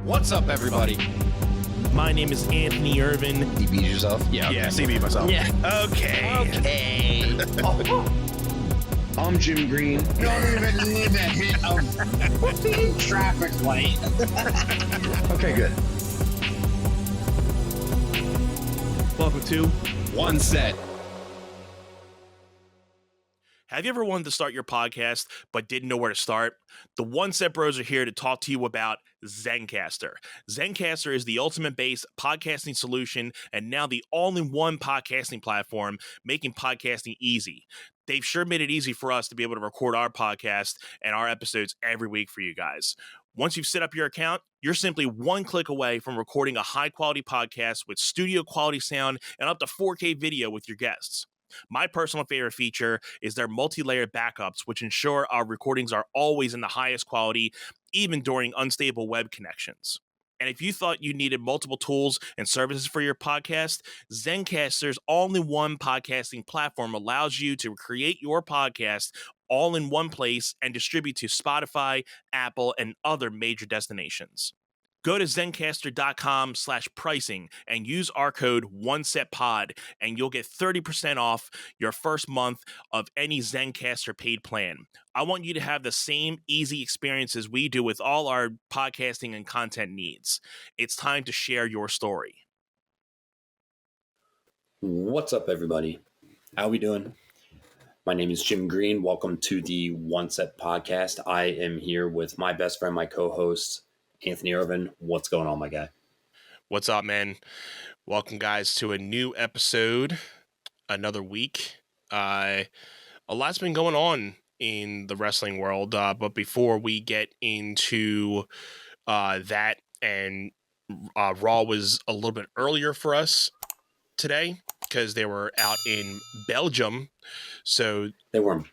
What's up, everybody? My name is Anthony Irvin. You beat yourself? Yeah, Yeah, CB myself. Yeah. Okay. I'm Jim Green. Don't even need a hit of traffic light. Okay, good. Welcome to One set. Have you ever wanted to start your podcast but didn't know where to start? The One Set Bros are here to talk to you about Zencastr. Zencastr is the ultimate-based podcasting solution and now the all-in-one podcasting platform, making podcasting easy. They've sure made it easy for us to be able to record our podcast and our episodes every week for you guys. Once you've set up your account, you're simply one click away from recording a high-quality podcast with studio-quality sound and up to 4K video with your guests. My personal favorite feature is their multi-layered backups, which ensure our recordings are always in the highest quality, even during unstable web connections. And if you thought you needed multiple tools and services for your podcast, Zencastr's all-in-one podcasting platform allows you to create your podcast all in one place and distribute to Spotify, Apple, and other major destinations. Go to zencastr.com/pricing and use our code OneSetPod, and you'll get 30% off your first month of any Zencastr paid plan. I want you to have the same easy experience as we do with all our podcasting and content needs. It's time to share your story. What's up, everybody? How we doing? My name is Jim Green. Welcome to the One Set Podcast. I am here with my best friend, my co-host, Anthony Irvin. What's going on, my guy? What's up, man? Welcome, guys, to a new episode, another week. A lot's been going on in the wrestling world, but before we get into that, and Raw was a little bit earlier for us today because they were out in Belgium. So They were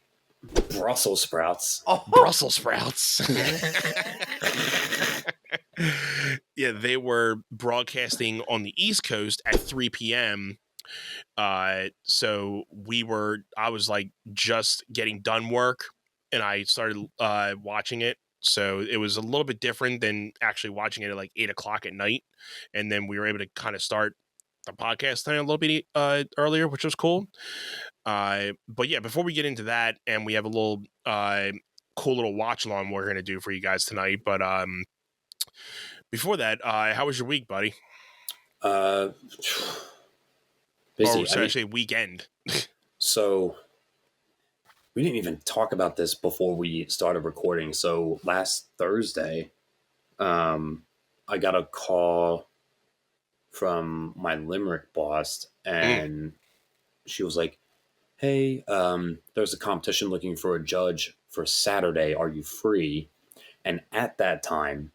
Brussels sprouts. Brussels sprouts. Yeah, they were broadcasting on the East Coast at 3 p.m. So I was like just getting done work and I started watching it. So it was a little bit different than actually watching it at like 8 o'clock at night. And then we were able to kind of start the podcast a little bit earlier, which was cool. But yeah, before we get into that, and we have a little cool little watch along we're going to do for you guys tonight. But before that, how was your week, buddy? Busy. Or actually, weekend. So we didn't even talk about this before we started recording. So last Thursday, I got a call from my Limerick boss, and she was like, hey, there's a competition looking for a judge for Saturday. Are you free? And at that time,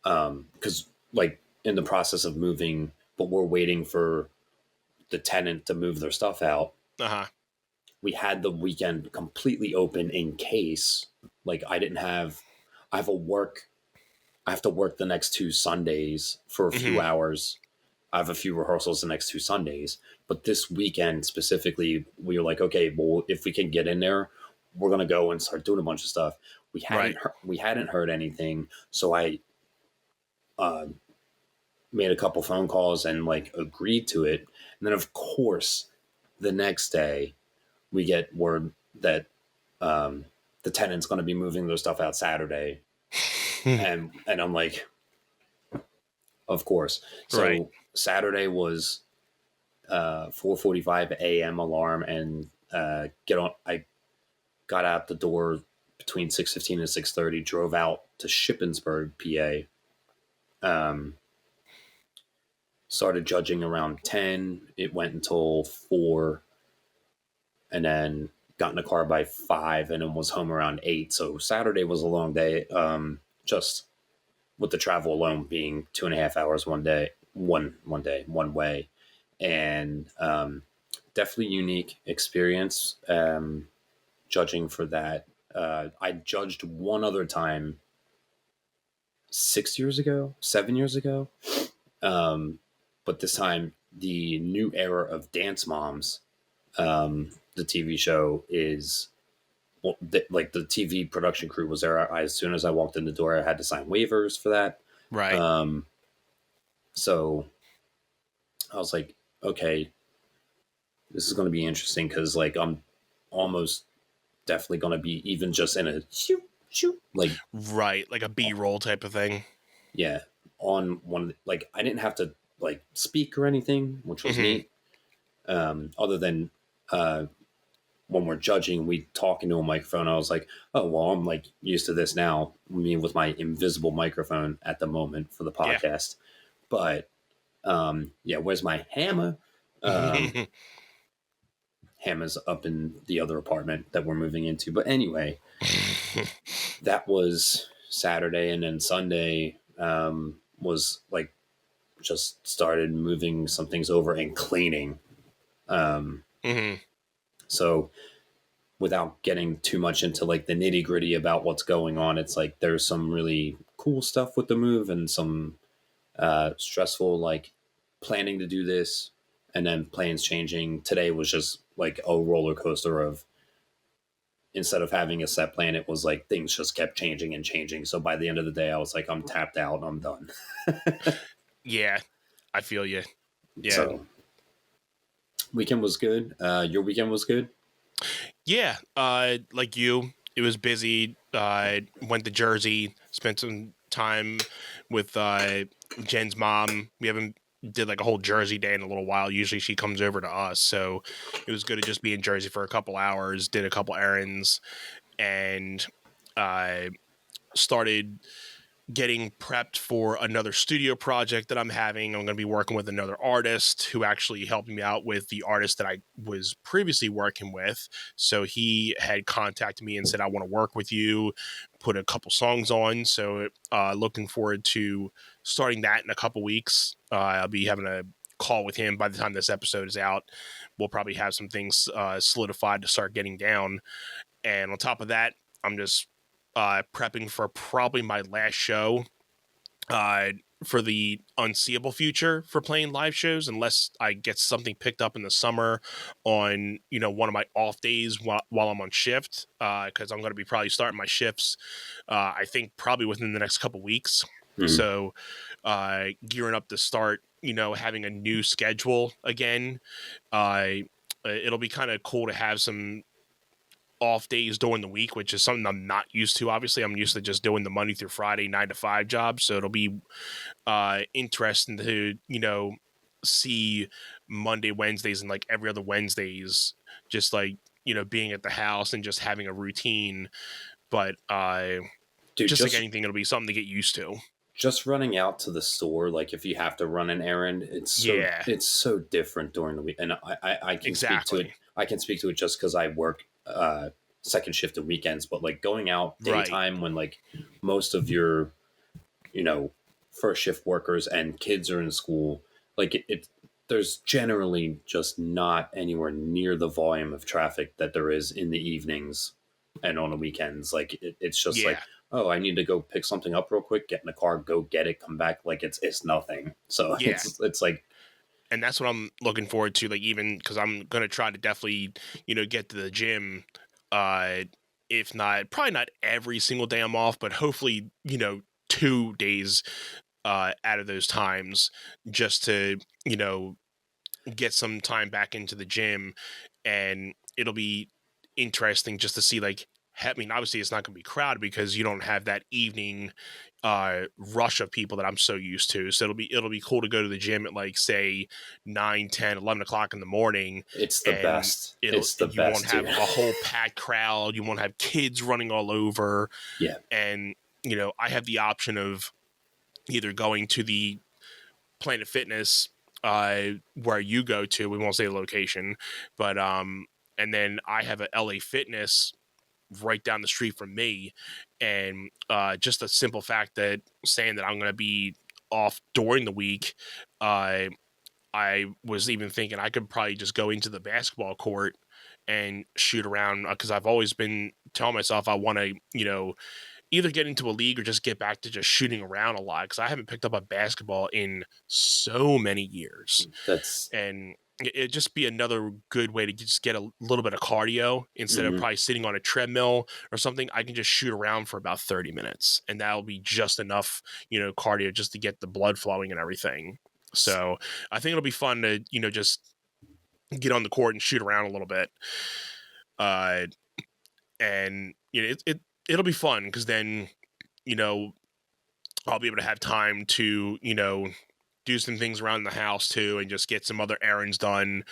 because like in the process of moving, but we're waiting for the tenant to move their stuff out. We had the weekend completely open in case, like I have to work the next 2 Sundays for a few hours. I have a few rehearsals the next 2 Sundays, but this weekend specifically, we were like, okay, well, if we can get in there, we're going to go and start doing a bunch of stuff. We hadn't heard anything. So I, made a couple phone calls and like agreed to it. And then of course, the next day we get word that, the tenant's going to be moving their stuff out Saturday. and I'm like, of course. So Saturday was 4:45 a.m. alarm, and I got out the door between 6:15 and 6:30, drove out to Shippensburg, PA. Started judging around 10. It went until 4, and then got in the car by 5, and then was home around 8. So Saturday was a long day. Just with the travel alone being 2.5 hours one way, and definitely unique experience. Judging for that, I judged one other time 7 years ago. But this time, the new era of Dance Moms, the TV show, is like the TV production crew was there. As soon as I walked in the door, I had to sign waivers for that. Right. So I was like, okay, this is going to be interesting because like I'm almost definitely going to be even just in a shoot like Right. Like a B-roll type of thing. yeah on one like I didn't have to like speak or anything, which was neat. Other than when we're judging, we talk into a microphone. I was like, oh well, I'm like used to this now. I mean, with my invisible microphone at the moment for the podcast, but yeah, where's my hammer? Hammer's up in the other apartment that we're moving into. But anyway, that was Saturday, and then Sunday was like just started moving some things over and cleaning. So without getting too much into like the nitty gritty about what's going on, it's like there's some really cool stuff with the move and some stressful like planning to do this and then plans changing. Today was just like a roller coaster of instead of having a set plan, it was like things just kept changing and changing. So by the end of the day, I was like, I'm tapped out and I'm done. Yeah, I feel you. Yeah. So weekend was good. Your weekend was good. Yeah. Like you, it was busy. Went to Jersey, spent some time with Jen's mom. We haven't did like a whole Jersey day in a little while. Usually she comes over to us, so it was good to just be in Jersey for a couple hours. Did a couple errands, and I started getting prepped for another studio project that I'm having. I'm going to be working with another artist who actually helped me out with the artist that I was previously working with. So he had contacted me and said, I want to work with you, put a couple songs on. So looking forward to starting that in a couple weeks. I'll be having a call with him by the time this episode is out. We'll probably have some things solidified to start getting down. And on top of that, I'm just prepping for probably my last show for the unseeable future for playing live shows, unless I get something picked up in the summer on, you know, one of my off days while I'm on shift, because I'm going to be probably starting my shifts, I think probably within the next couple weeks. So gearing up to start, you know, having a new schedule again. It'll be kind of cool to have some off days during the week, which is something I'm not used to. Obviously, I'm used to just doing the Monday through Friday 9 to 5 job. So it'll be interesting to, you know, see Monday, Wednesdays, and like every other Wednesdays, just like, you know, being at the house and just having a routine. But Dude, just like anything, it'll be something to get used to. Just running out to the store, like if you have to run an errand, it's so different during the week. And I can speak to it. I can speak to it just because I work second shift and weekends, but like going out daytime when like most of your, you know, first shift workers and kids are in school, like there's generally just not anywhere near the volume of traffic that there is in the evenings and on the weekends. Like it's just like, oh, I need to go pick something up real quick, get in the car, go get it, come back. Like it's nothing. So it's like, and that's what I'm looking forward to. Like, even because I'm going to try to definitely, you know, get to the gym, if not, probably not every single day I'm off, but hopefully, you know, 2 days out of those times, just to, you know, get some time back into the gym. And it'll be interesting just to see, like, I mean, obviously it's not going to be crowded because you don't have that evening rush of people that I'm so used to. So it'll be cool to go to the gym at like, say, 9, 10, 11 o'clock in the morning. It's the best. It's the best. You won't have a whole packed crowd. You won't have kids running all over. Yeah. And, you know, I have the option of either going to the Planet Fitness where you go to. We won't say the location, but and then I have a LA Fitness right down the street from me. And just a simple fact that saying that I'm going to be off during the week, I was even thinking I could probably just go into the basketball court and shoot around, because I've always been telling myself I want to, you know, either get into a league or just get back to just shooting around a lot, because I haven't picked up a basketball in so many years. That's and it'd just be another good way to just get a little bit of cardio instead of probably sitting on a treadmill or something. I can just shoot around for about 30 minutes, and that'll be just enough, cardio just to get the blood flowing and everything. So I think it'll be fun to, just get on the court and shoot around a little bit. And it'll be fun because then, I'll be able to have time to, do some things around the house too, and just get some other errands done,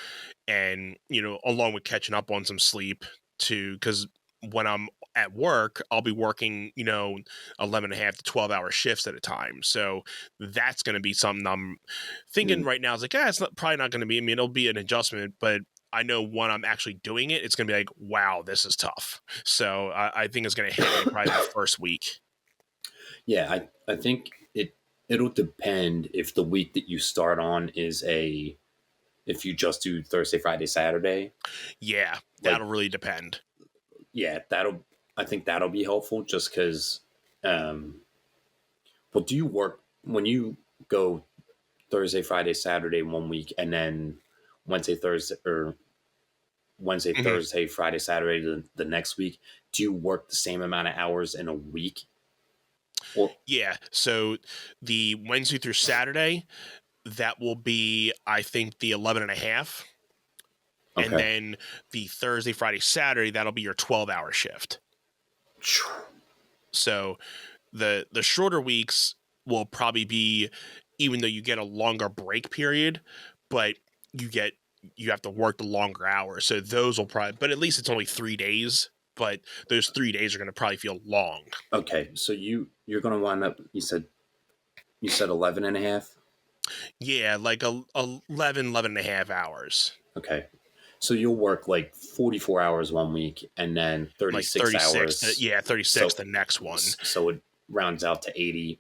and along with catching up on some sleep too, because when I'm at work, I'll be working 11 and a half to 12-hour shifts at a time, so that's going to be something I'm thinking right now. Is like, it's probably not going to be, it'll be an adjustment, but I know when I'm actually doing it, it's going to be like, wow, this is tough. So I think it's going to hit me probably the first week. Yeah, I think it'll depend if the week that you start on is if you just do Thursday, Friday, Saturday. Yeah, that'll really depend. Yeah, I think that'll be helpful just because, well, do you work when you go Thursday, Friday, Saturday 1 week, and then Wednesday, Thursday, Friday, Saturday the next week? Do you work the same amount of hours in a week? Yeah, so the Wednesday through Saturday, that will be, I think, the 11 and a half. Okay. And then the Thursday, Friday, Saturday, that'll be your 12-hour shift. So the shorter weeks will probably be, even though you get a longer break period, but you have to work the longer hours. So those will probably, but at least it's only 3 days. But those 3 days are going to probably feel long. Okay, so you're going to wind up, you said 11 and a half? Yeah, like 11 and a half hours. Okay, so you'll work like 44 hours 1 week and then 36 hours. 36 the next one. So it rounds out to 80.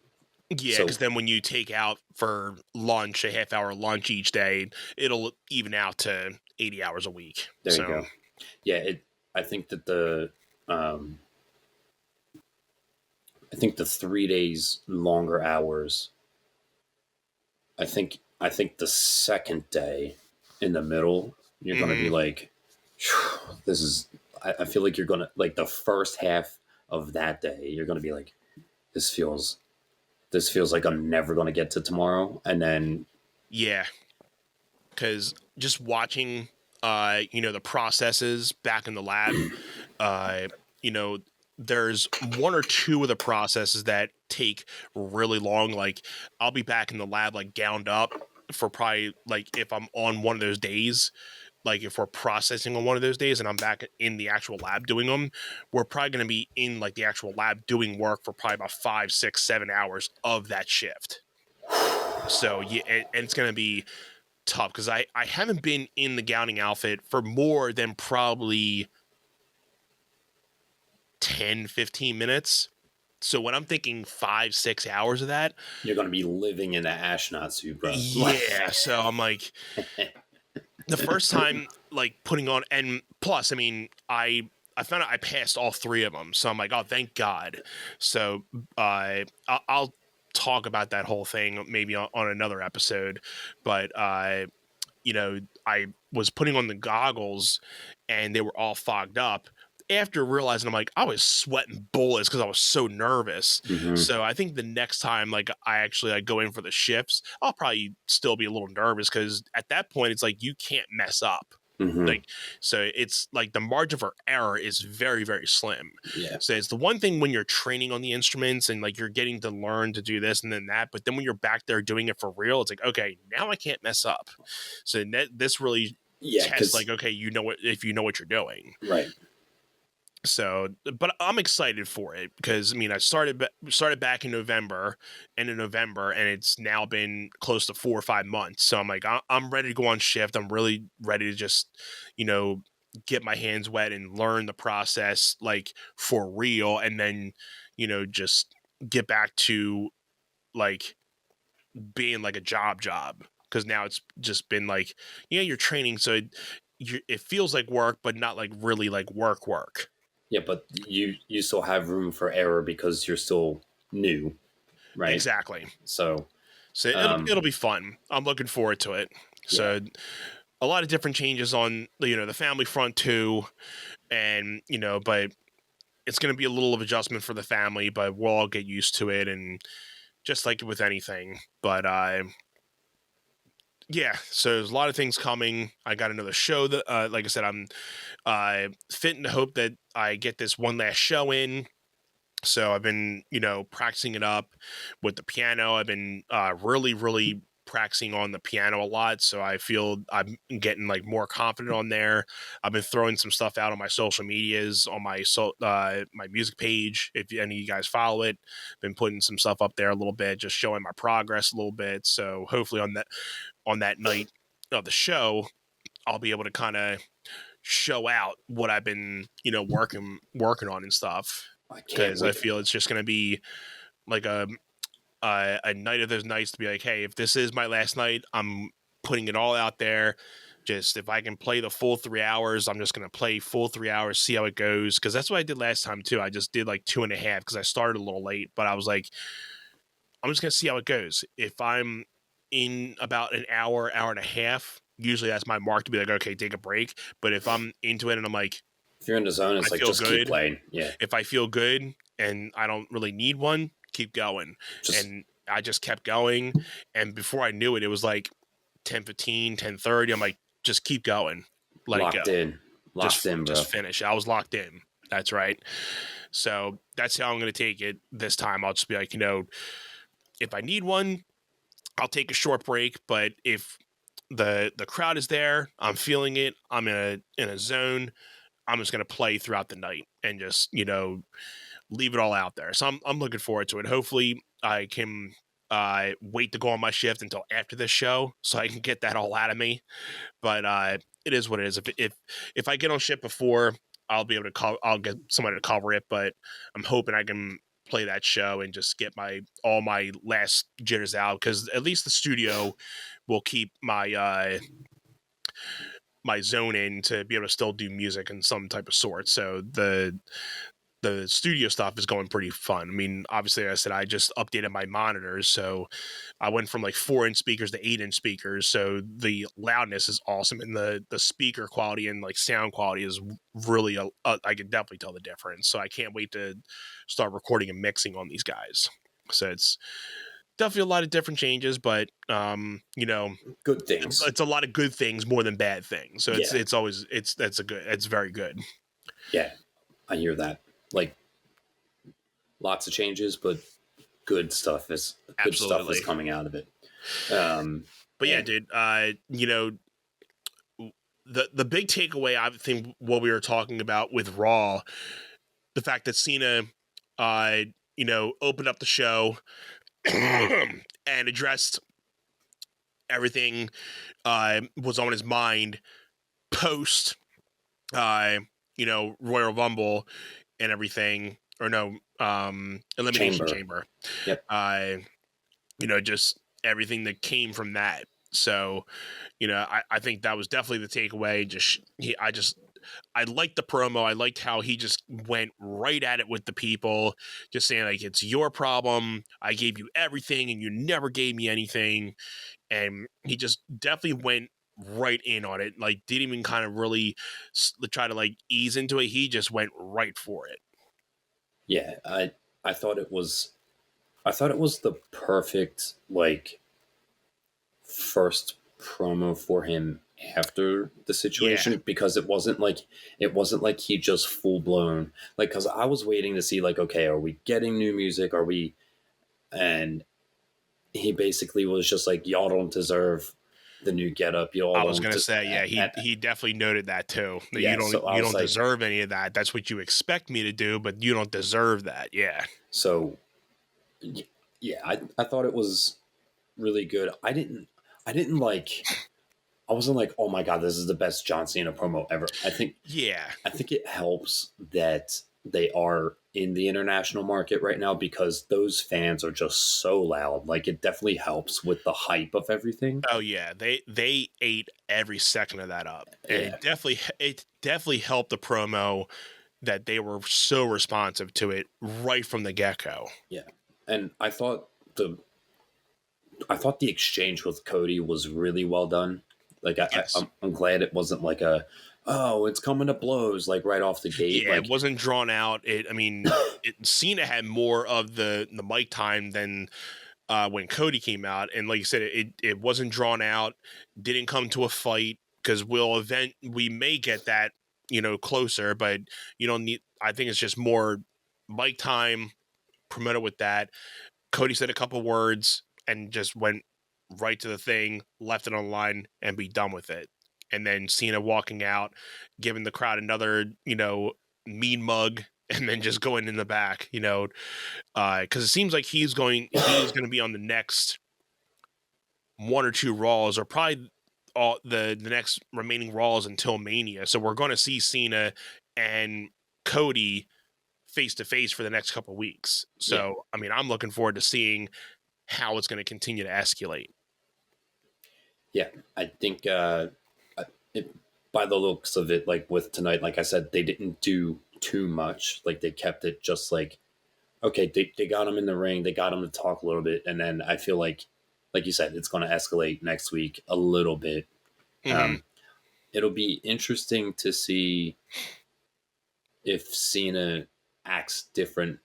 Yeah, because then when you take out for lunch, a half-hour lunch each day, it'll even out to 80 hours a week. There you go. Yeah, I think that the 3 days longer hours. I think the second day in the middle, you're going to be like, this is. I feel like you're going to, like, the first half of that day, you're going to be like, this feels like I'm never going to get to tomorrow, and then because just watching. The processes back in the lab, there's one or two of the processes that take really long. Like, I'll be back in the lab, like, gowned up for probably, like, if I'm on one of those days, like, if we're processing on one of those days and I'm back in the actual lab doing them, we're probably going to be in, like, the actual lab doing work for probably about 5, 6, 7 hours of that shift. So, yeah, and it's going to be tough because I haven't been in the gowning outfit for more than probably 10, 15 minutes. So when I'm thinking 5, 6 hours of that, you're going to be living in an astronaut suit, bro. Yeah. So I'm like, the first time, like, putting on, and plus, I found out I passed all 3 of them. So I'm like, oh, thank God. So I'll talk about that whole thing maybe on another episode, but I was putting on the goggles and they were all fogged up. After realizing, I'm like, I was sweating bullets because I was so nervous. So I think the next time, like, I actually, like, go in for the shifts, I'll probably still be a little nervous because at that point it's like you can't mess up. Like, so it's like the margin for error is very, very slim. Yeah. So it's the one thing when you're training on the instruments and, like, you're getting to learn to do this and then that, but then when you're back there doing it for real, it's like, okay, now I can't mess up. So this really tests, like, okay, if you know what you're doing. Right. So, but I'm excited for it because I started back in November, and it's now been close to 4 or 5 months. So I'm like, I'm ready to go on shift. I'm really ready to just, get my hands wet and learn the process, like, for real, and then, just get back to, like, being like a job because now it's just been like, you're training, so it feels like work, but not like really like work. Yeah, but you still have room for error because you're still new, right? Exactly. So it'll be fun. I'm looking forward to it. So a lot of different changes on the family front too, and but it's going to be a little of adjustment for the family, but we'll all get used to it, and just like with anything. But yeah, so there's a lot of things coming. I got another show that, like I said, I'm fitting to hope that I get this one last show in. So I've been, practicing it up with the piano. I've been really, really practicing on the piano a lot. So I feel I'm getting like more confident on there. I've been throwing some stuff out on my social medias, on my my music page. If any of you guys follow it, been putting some stuff up there a little bit, just showing my progress a little bit. So hopefully on that night of the show, I'll be able to kind of show out what I've been, working on and stuff. Because I feel it's just going to be like a night of those nights to be like, hey, if this is my last night, I'm putting it all out there. Just if I can play the full 3 hours, I'm just going to play full 3 hours, see how it goes. Because that's what I did last time too. I just did like 2.5 because I started a little late, but I was like, I'm just going to see how it goes. If I'm in about an hour, hour and a half, usually that's my mark to be like, okay, take a break. But if I'm into it and I'm like, if you're in the zone, it's like just keep playing. Yeah. If I feel good and I don't really need one, keep going. And I just kept going. And before I knew it, it was like 10:15, 10:30. I'm like, just keep going. Let it go. Locked in, bro. Just finish. I was locked in. That's right. So that's how I'm going to take it this time. I'll just be like, if I need one, I'll take a short break. But if the crowd is there, I'm feeling it, I'm in a zone, I'm just going to play throughout the night and just, leave it all out there. So I'm looking forward to it. Hopefully I can wait to go on my shift until after this show so I can get that all out of me. But it is what it is. If I get on shift before, I'll be able to I'll get somebody to cover it, but I'm hoping I can play that show and just get all my last jitters out, because at least the studio will keep my my zone in to be able to still do music in some type of sort. So the studio stuff is going pretty fun. I mean, obviously, like I said, I just updated my monitors, so I went from like 4-inch speakers to 8-inch speakers. So the loudness is awesome, and the speaker quality and like sound quality is really I can definitely tell the difference. So I can't wait to start recording and mixing on these guys. So it's definitely a lot of different changes, but good things. It's a lot of good things more than bad things. So it's very good. Yeah, I hear that. Like, lots of changes, but good stuff is coming out of it. But yeah, dude, the big takeaway, I think, what we were talking about with Raw, the fact that Cena, opened up the show and addressed everything was on his mind post, Royal Rumble and everything, or no, Elimination Chamber. Yep. Just everything that came from that. So, I think that was definitely the takeaway. I liked the promo. I liked how he just went right at it with the people, just saying like, it's your problem. I gave you everything and you never gave me anything. And he just definitely went right in on it. Like, didn't even kind of really try to like ease into it. He just went right for it. Yeah. I thought it was the perfect, like, first promo for him after the situation, because it wasn't like he just full blown, like, because I was waiting to see like, okay, are we getting new music? And he basically was just like, y'all don't deserve the new getup. I was gonna say, he definitely noted that too. That you don't deserve any of that. That's what you expect me to do, but you don't deserve that. Yeah. So yeah, I thought it was really good. I wasn't like, oh my God, this is the best John Cena promo ever. I think it helps that they are in the international market right now, because those fans are just so loud. Like, it definitely helps with the hype of everything. Oh yeah, they ate every second of that up. And it definitely helped the promo that they were so responsive to it right from the get-go. Yeah. And I thought the exchange with Cody was really well done. Like Yes. I'm glad it wasn't like it's coming to blows like right off the gate. Yeah, Like, it wasn't drawn out. Cena had more of the mic time than when Cody came out, and like you said, it wasn't drawn out, didn't come to a fight because we may get that closer, but you don't need. I think it's just more mic time promoted with that. Cody said a couple words and just went right to the thing, left it on the line, and be done with it. And then Cena walking out, giving the crowd another, mean mug, and then just going in the back, because it seems like he's going to be on the next one or two Raws, or probably all the next remaining Raws until Mania. So we're going to see Cena and Cody face to face for the next couple of weeks. So I mean, I'm looking forward to seeing how it's going to continue to escalate. Yeah, I think by the looks of it, like with tonight, like I said, they didn't do too much. Like they kept it just like, okay, they got him in the ring, they got him to talk a little bit, and then I feel like you said, it's going to escalate next week a little bit. Mm-hmm. It'll be interesting to see if Cena acts different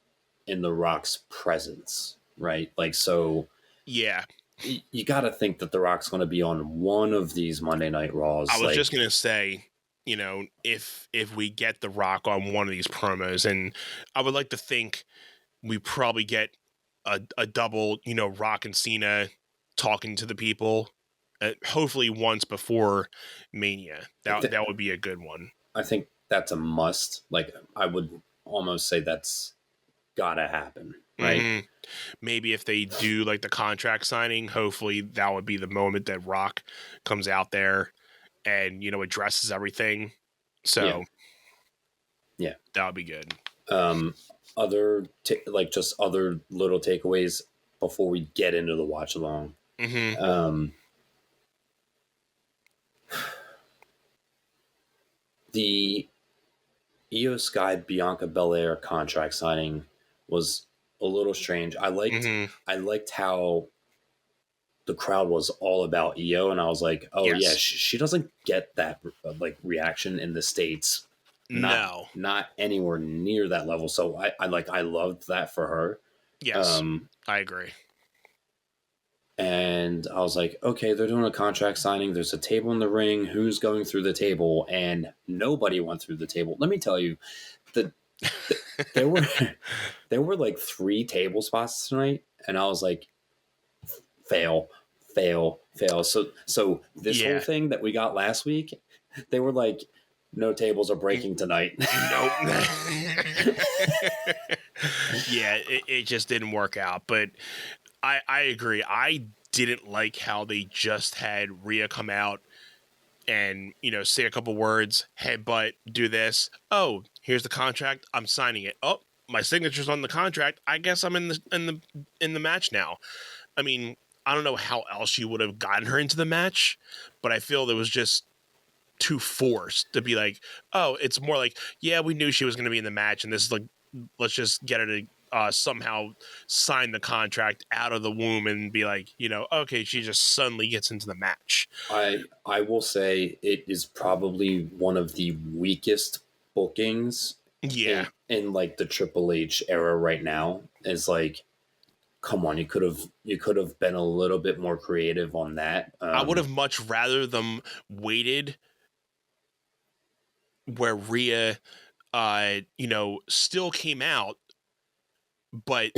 in The Rock's presence, right? Like, so Yeah, you got to think that The Rock's going to be on one of these Monday Night Raws. I was just going to say, if we get The Rock on one of these promos, and I would like to think we probably get a double, Rock and Cena talking to the people, hopefully once before Mania. That would be a good one. I think that's a must. Like, I would almost say that's gotta happen, right? Mm-hmm. Maybe if they do like the contract signing, hopefully that would be the moment that Rock comes out there and addresses everything. So yeah, that would be good. Other just other little takeaways before we get into the watch along. Mm-hmm. The Io Sky Bianca Belair contract signing was a little strange. I liked how the crowd was all about Io, and I was like, oh yes. yeah, she doesn't get that like reaction in the States. Not anywhere near that level. So I loved that for her. Yes, I agree. And I was like, okay, they're doing a contract signing. There's a table in the ring. Who's going through the table? And nobody went through the table. Let me tell you, there were like 3 table spots tonight, and I was like, fail. So this whole thing that we got last week, they were like, no tables are breaking tonight. Nope. Yeah, it just didn't work out. But I agree. I didn't like how they just had Rhea come out and, say a couple words, headbutt, do this. Oh, here's the contract. I'm signing it. Oh, my signature's on the contract. I guess I'm in the match now. I mean, I don't know how else you would have gotten her into the match, but I feel it was just too forced to be like, oh, it's more like, yeah, we knew she was going to be in the match, and this is like, let's just get her to somehow sign the contract out of the womb and be like, okay, she just suddenly gets into the match. I will say it is probably one of the weakest bookings in like the Triple H era right now. Is like, come on, you could have been a little bit more creative on that. I would have much rather them waited where Rhea still came out, but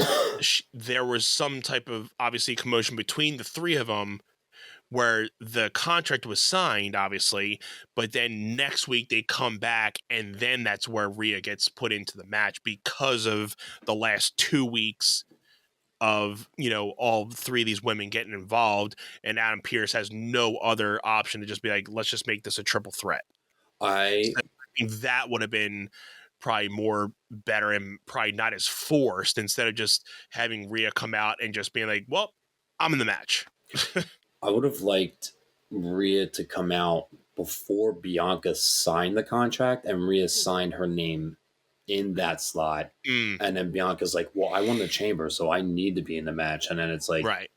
there was some type of obviously commotion between the 3 of them where the contract was signed, obviously, but then next week they come back, and then that's where Rhea gets put into the match because of the last 2 weeks of, all 3 of these women getting involved, and Adam Pearce has no other option to just be like, let's just make this a triple threat. I think that would have been probably more better and probably not as forced, instead of just having Rhea come out and just being like, well, I'm in the match. I would have liked Rhea to come out before Bianca signed the contract, and Rhea signed her name in that slot. And then Bianca's like, well, I won the chamber, so I need to be in the match. And then it's like, right.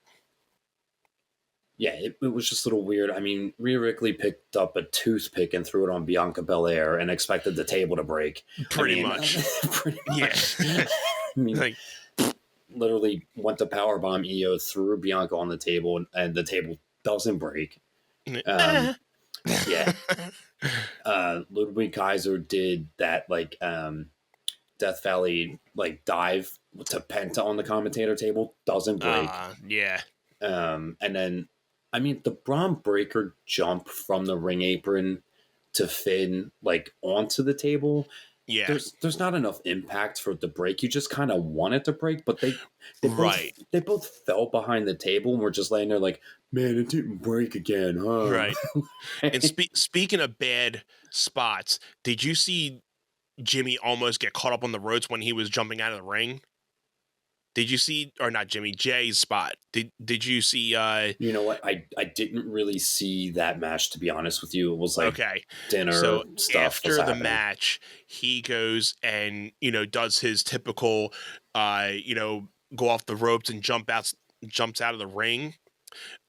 Yeah, it was just a little weird. I mean, Rhea Ripley picked up a toothpick and threw it on Bianca Belair and expected the table to break. Pretty much. Pretty Yeah. much. I mean, Like, literally went to powerbomb Io, threw Bianca on the table, and the table doesn't break. eh. Yeah. Ludwig Kaiser did that, like, Death Valley, like, dive to Penta on the commentator table, doesn't break. Yeah. And then, I mean, the Braun Breaker jump from the ring apron to Finn, like, onto the table. Yeah. There's not enough impact for it to break. You just kind of want it to break, but they Right. both fell behind the table and were just laying there like, man, it didn't break again, huh? Right. And speaking of bad spots, did you see Jimmy almost get caught up on the ropes when he was jumping out of the ring? Did you see, or not Jimmy, Jay's spot? Did you see? You know what? I didn't really see that match, to be honest with you. It was like Okay. dinner So stuff. after was the happening. match, he goes and does his typical, go off the ropes and jumps out of the ring.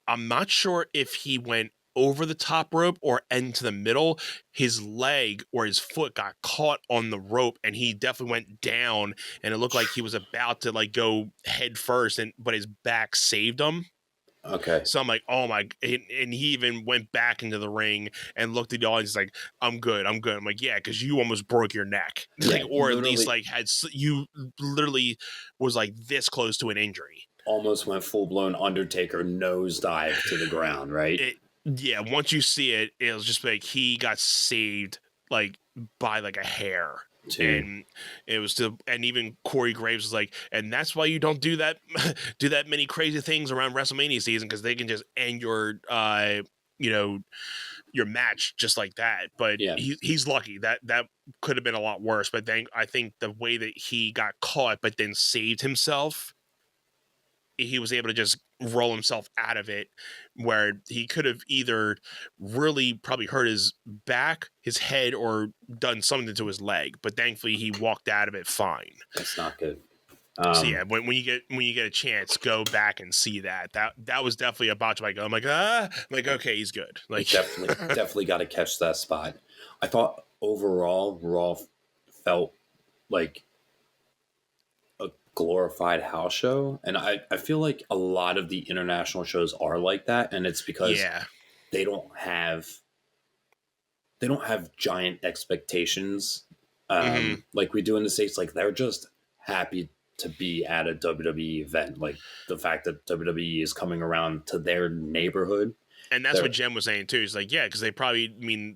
I'm not sure if he went over the top rope or into the middle. His leg or his foot got caught on the rope and he definitely went down, and it looked like he was about to like go head first, but his back saved him. Okay. So I'm like, oh my, and he even went back into the ring and looked at the audience like, I'm good. I'm like, yeah, because you almost broke your neck. Yeah, or at least like you literally was like this close to an injury. Almost went full blown Undertaker nosedive to the ground, right? Yeah, once you see it, it was just like he got saved like by like a hair. Dude. And it was and even Corey Graves was like, and that's why you don't do that many crazy things around WrestleMania season, because they can just end your your match just like that. But Yeah. he's lucky that could have been a lot worse. But then I think the way that he got caught but then saved himself, he was able to just roll himself out of it, where he could have either really probably hurt his back, his head, or done something to his leg. But thankfully, he walked out of it fine. That's not good. So yeah, when you get a chance, go back and see that. That was definitely a botch. I'm like, okay, he's good. Like definitely got to catch that spot. I thought overall Raw felt like a glorified house show, and I feel like a lot of the international shows are like that, and it's because they don't have giant expectations like we do in the States. Like, they're just happy to be at a WWE event. Like, the fact that WWE is coming around to their neighborhood. And that's what Jen was saying too. He's like, yeah, because they probably,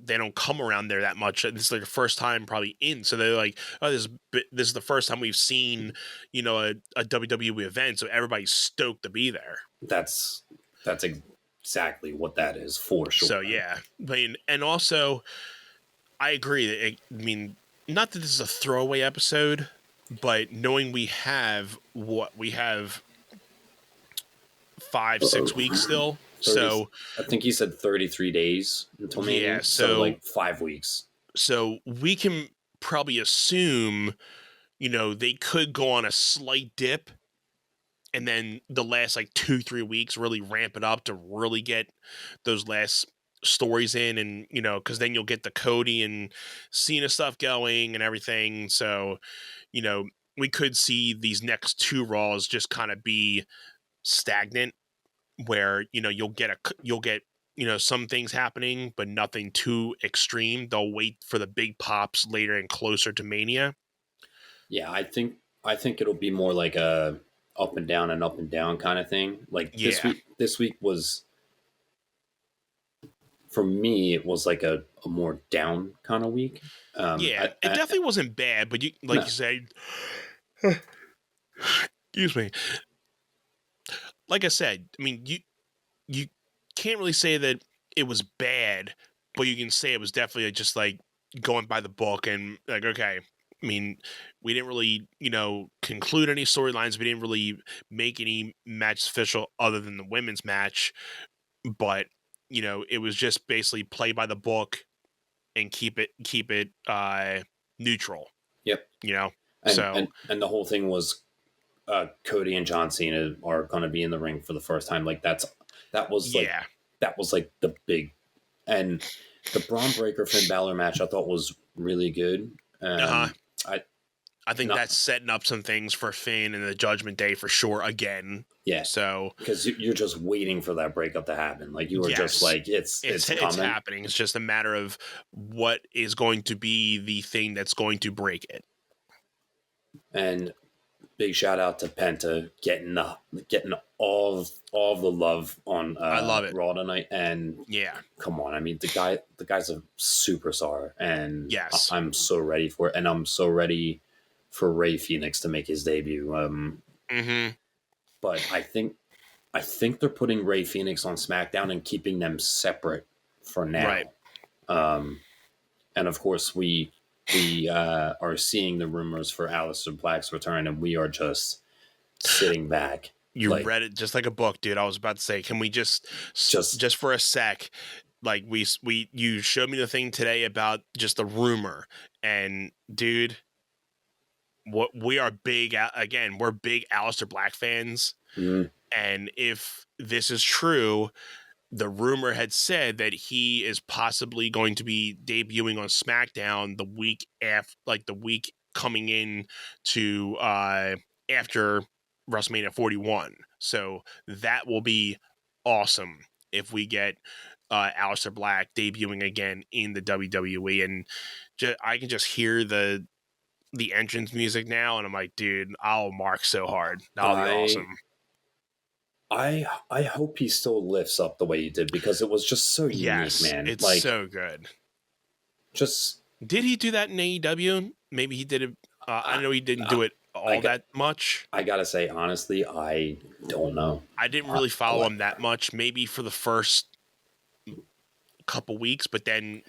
they don't come around there that much. This is like the first time probably in. So they're like, oh, this is the first time we've seen, a WWE event. So everybody's stoked to be there. That's exactly what that is, for sure. So yeah, and also, I agree that not that this is a throwaway episode, but knowing we have 5-6 weeks still. 30, so I think he said 33 days until Mania. Yeah, so like 5 weeks. So we can probably assume, they could go on a slight dip, and then the last like 2-3 weeks really ramp it up to really get those last stories in, and because then you'll get the Cody and Cena stuff going and everything. So we could see these next 2 Raws just kind of be stagnant, where you'll get some things happening but nothing too extreme. They'll wait for the big pops later and closer to Mania. Yeah, I think it'll be more like a up and down kind of thing. Like this week was, for me, it was like a more down kind of week. It definitely wasn't bad, but you said, excuse me. Like I said, you can't really say that it was bad, but you can say it was definitely just like going by the book, and like, okay, we didn't really, conclude any storylines. We didn't really make any matches official other than the women's match, but it was just basically play by the book and keep it neutral. Yep. And the whole thing was, Cody and John Cena are going to be in the ring for the first time. Like, that's That was like Yeah. the big, and the Braun Breaker Finn Balor match I thought was really good. Uh-huh. I I think not that's setting up some things for Finn and the Judgment Day for sure again. yeah, So because you're just waiting for that breakup to happen. Like you were just yes, like it's it's coming. happening. It's just a matter of what is going to be the thing that's going to break it. And big shout out to Penta getting all of the love on I love it. Raw tonight. And Yeah. come on, I mean the guy's a superstar, and Yes. I'm so ready for it, and I'm so ready for Ray Phoenix to make his debut. Mm-hmm. But I think they're putting Ray Phoenix on SmackDown and keeping them separate for now. Right. And of course, we are seeing the rumors for Aleister Black's return, and we are just sitting back. You like, read it just like a book, dude. I was about to say, can we just for a sec, like you showed me the thing today about just the rumor, and dude, what we are big again, we're big Aleister Black fans, and if this is true, the rumor had said that he is possibly going to be debuting on SmackDown the week after, like the week coming in to after WrestleMania 41. So that will be awesome if we get Aleister Black debuting again in the WWE, and I can just hear the entrance music now, and I'm like, dude, I'll mark so hard. That'll be awesome. I hope he still lifts up the way he did, because it was just so unique, man. It's like, so good. Just did he do that in AEW? Maybe he did it. I know he didn't do it that much. I gotta say, honestly, I don't know. I didn't really follow him that much. Maybe for the first couple weeks, but then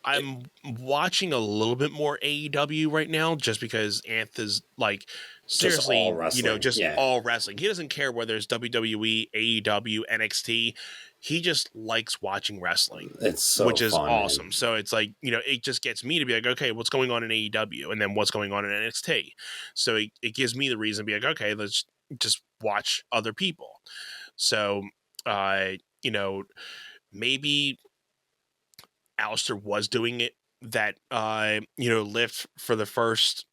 I'm watching a little bit more AEW right now, just because Anth's like seriously, all wrestling. All wrestling. He doesn't care whether it's WWE, AEW, NXT. He just likes watching wrestling. It's so which is fun, awesome. man. So it's like, it just gets me to be like, okay, what's going on in AEW, and then what's going on in NXT. So it gives me the reason to be like, okay, let's just watch other people. So maybe Aleister was doing it that lift for the first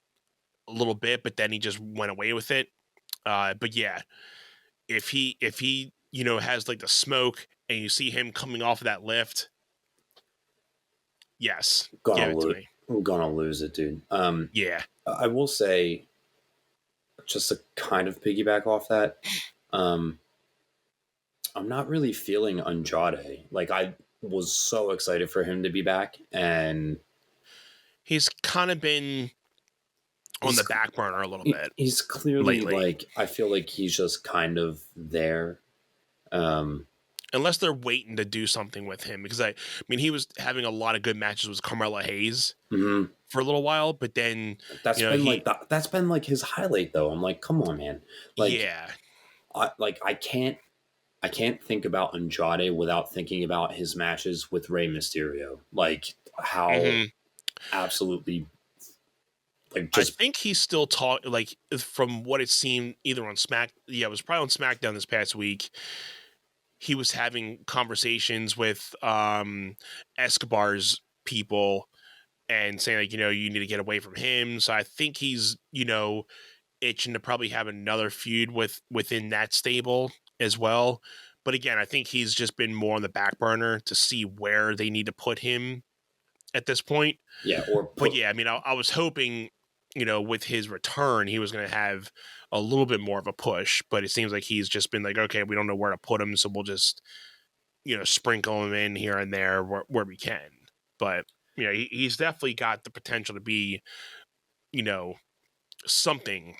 little bit, but then he just went away with it. But yeah, if he has like the smoke and you see him coming off of that lift, yes, give it to me. I'm gonna lose it, dude. Yeah, I will say, just to kind of piggyback off that, I'm not really feeling Andrade. Like, I was so excited for him to be back, and he's kind of been on the back burner a little bit. He's clearly lately. Like, I feel like he's just kind of there. Unless they're waiting to do something with him, because I mean, he was having a lot of good matches with Carmella Hayes for a little while, but then that's been like his highlight, though. I'm like, come on, man. Like, yeah, I can't think about Andrade without thinking about his matches with Rey Mysterio. Like, how absolutely. Like, I think he's still like, from what it seemed, either on it was probably on SmackDown this past week. He was having conversations with Escobar's people and saying, like, you need to get away from him. So I think he's, itching to probably have another feud within that stable as well. But again, I think he's just been more on the back burner to see where they need to put him at this point. Yeah. But yeah, I mean, I was hoping, with his return, he was going to have a little bit more of a push, but it seems like he's just been like, okay, we don't know where to put him, so we'll just, sprinkle him in here and there where we can. But, he's definitely got the potential to be, something.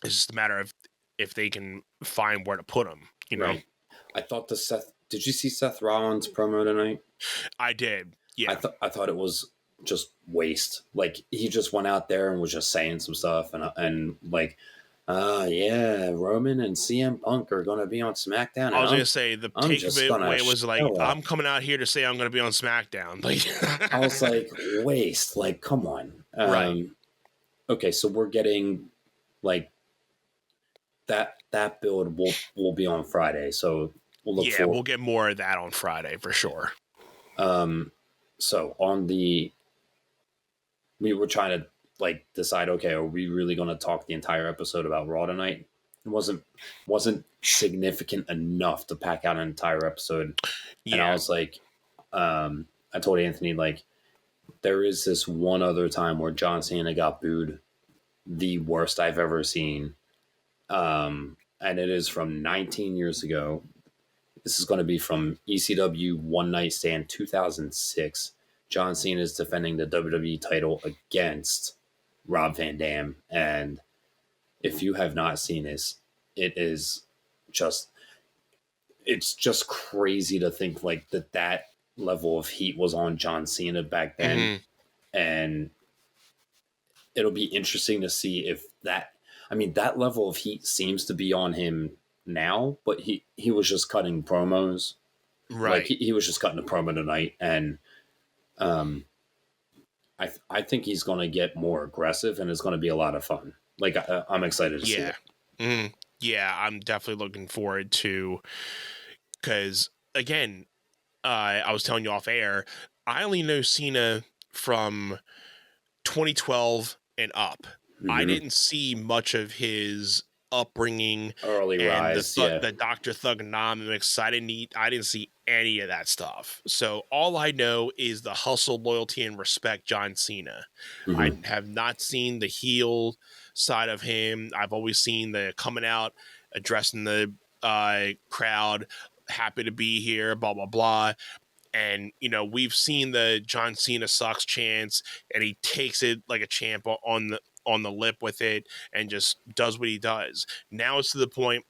It's just a matter of if they can find where to put him, Right. I thought did you see Seth Rollins' promo tonight? I did. Yeah. I thought it was just waste. Like, he just went out there and was just saying some stuff, and like, yeah, Roman and CM Punk are going to be on SmackDown. I was going to say, the take of it was like, I'm coming out here to say I'm going to be on SmackDown. Like, I was like, waste. Like, come on. Right. Okay, so we're getting, like, that build will be on Friday. So we'll look Yeah, for. we'll get more of that on Friday for sure. So we were trying to like decide, okay, are we really going to talk the entire episode about Raw tonight? It wasn't significant enough to pack out an entire episode. And I Yeah. was like, I told Anthony, like, there is this one other time where John Cena got booed, the worst I've ever seen. And it is from 19 years ago. This is going to be from ECW One Night Stand 2006. John Cena is defending the WWE title against Rob Van Dam. And if you have not seen this, it is just, it's just crazy to think like that level of heat was on John Cena back then. Mm-hmm. And it'll be interesting to see if that level of heat seems to be on him now, but he was just cutting promos. Right. Like he was just cutting a promo tonight, and I think he's going to get more aggressive, and it's going to be a lot of fun. Like I'm excited to see it. Mm-hmm. Yeah, I'm definitely looking forward to, because again, I was telling you off air, I only know Cena from 2012 and up. I didn't see much of his upbringing Early and rise, the Dr. Thugonomics. I didn't see any of that stuff. So all I know is the hustle, loyalty, and respect John Cena. I have not seen the heel side of him. I've always seen the coming out, addressing the crowd, happy to be here, blah blah blah. And we've seen the John Cena sucks chants, and he takes it like a champ on the lip with it and just does what he does. Now it's to the point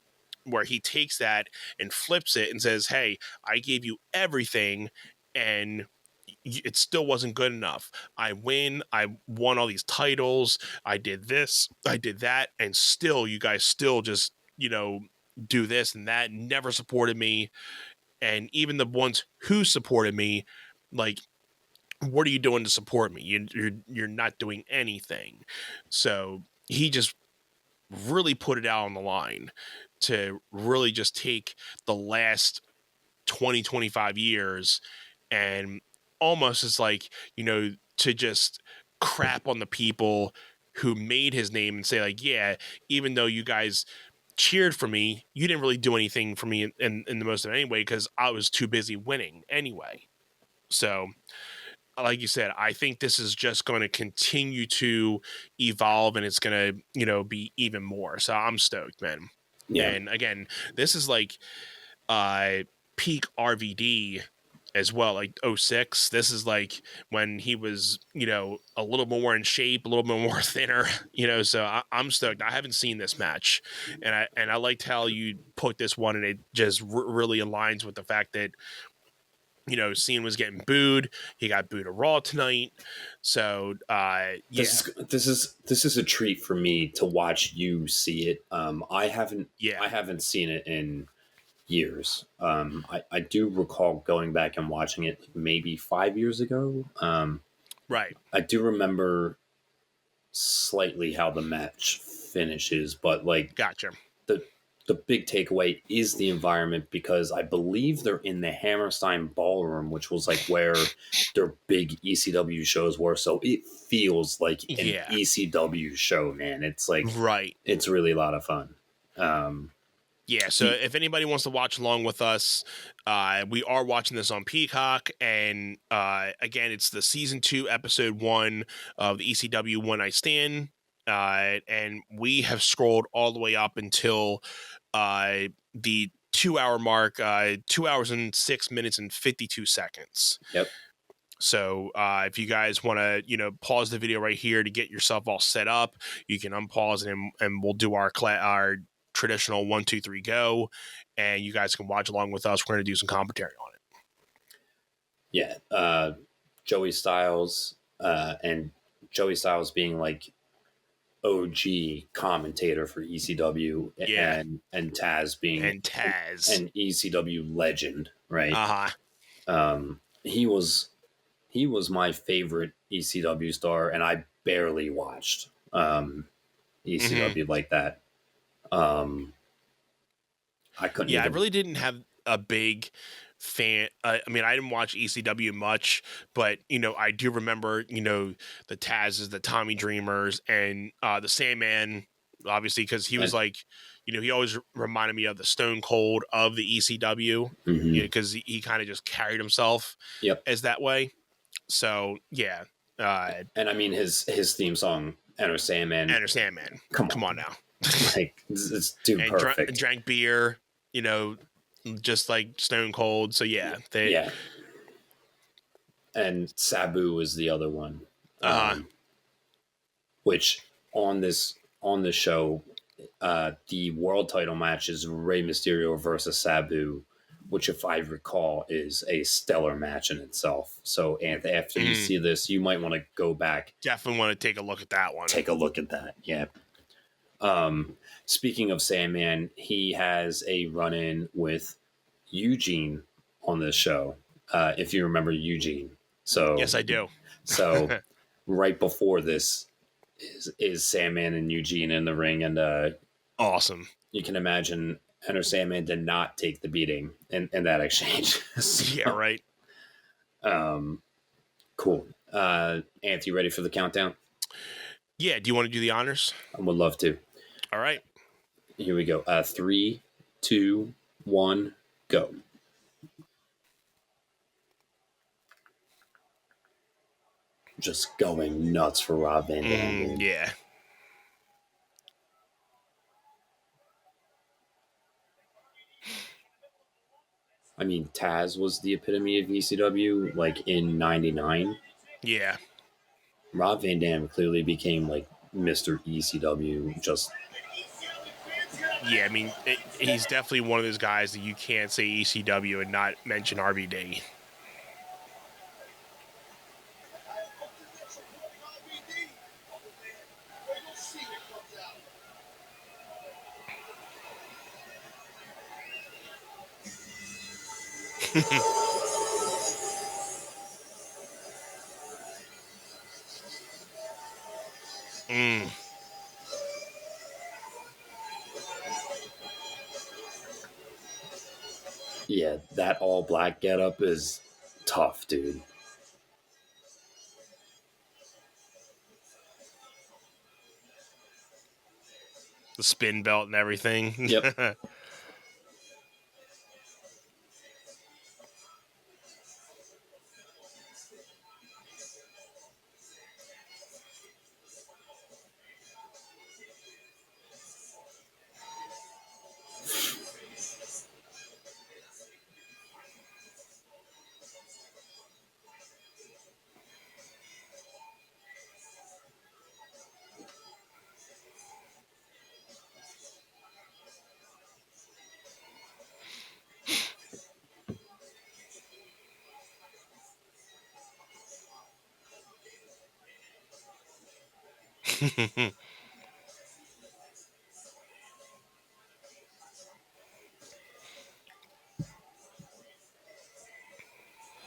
where he takes that and flips it and says, hey, I gave you everything and it still wasn't good enough. I won all these titles, I did this, I did that, and still you guys still just do this and that, never supported me. And even the ones who supported me, like, what are you doing to support me? You're not doing anything. So he just really put it out on the line to really just take the last 25 years and almost is like, to just crap on the people who made his name and say like, yeah, even though you guys cheered for me, you didn't really do anything for me in the most of it anyway, because I was too busy winning anyway. So like you said, I think this is just going to continue to evolve, and it's going to, be even more. So I'm stoked, man. Yeah. And again, this is like peak RVD as well, like 06. This is like when he was, a little more in shape, a little bit more thinner, so I'm stoked. I haven't seen this match, and I liked how you put this one, and it just really aligns with the fact that Cena was getting booed. He got booed at Raw tonight. So, yeah. This is a treat for me to watch you see it. I haven't seen it in years. I do recall going back and watching it maybe 5 years ago. Right. I do remember slightly how the match finishes, but like, gotcha. The big takeaway is the environment, because I believe they're in the Hammerstein Ballroom, which was like where their big ECW shows were. So it feels like an ECW show, man. It's like, right. It's really a lot of fun. Yeah, so if anybody wants to watch along with us, we are watching this on Peacock, and again, it's the season 2, episode 1 of the ECW One Night Stand, and we have scrolled all the way up until the 2-hour mark, 2 hours and 6 minutes and 52 seconds. Yep. So if you guys want to, pause the video right here to get yourself all set up, you can unpause it, and we'll do our traditional 1, 2, 3 go, and you guys can watch along with us. We're going to do some commentary on it. Yeah. Joey Styles, and Joey Styles being like OG commentator for ECW, and Taz being an ECW legend, right? He was my favorite ECW star, and I barely watched ECW like that. I couldn't. I really didn't have a big fan. I mean, I didn't watch ECW much, but I do remember the Taz's, the Tommy Dreamers, and the Sandman, obviously, because he was And- like, he always reminded me of the Stone Cold of the ECW, Mhm. because he kind of just carried himself Yep. as that way. So yeah, And I mean his theme song, Enter Sandman. Enter Sandman, Come come on, on now, like it's too and perfect. drank beer, just like Stone Cold. So yeah, Yeah. And Sabu is the other one, uh, which on this show, the world title match is Rey Mysterio versus Sabu, which, if I recall, is a stellar match in itself. So, and after you see this, you might want to go back, definitely want to take a look at that one. take a look at that. Yeah. Speaking of Sandman, he has a run-in with Eugene on this show. If you remember Eugene, so Yes, I do. So right before this is Sandman and Eugene in the ring, and Awesome. you can imagine Enter Sandman did not take the beating in that exchange. So, Yeah, right. cool. Ant, you ready for the countdown? Yeah, do you want to do the honors? I would love to. All right. Here we go. 3, 2, 1, go. Just going nuts for Rob Van Dam. dude. Yeah. I mean, Taz was the epitome of ECW, like in '99. Yeah. Rob Van Dam clearly became like Mr. ECW. Just Yeah, I mean, he's definitely one of those guys that you can't say ECW and not mention RVD. yeah, that all black getup is tough, dude. The spin belt and everything. Yep.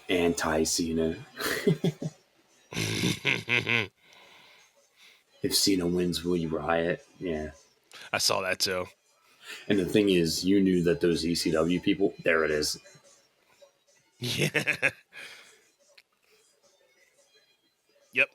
Anti Cena. If Cena wins, will you riot? Yeah. I saw that too. And the thing is, you knew that those ECW people, there it is. Yeah. Yep.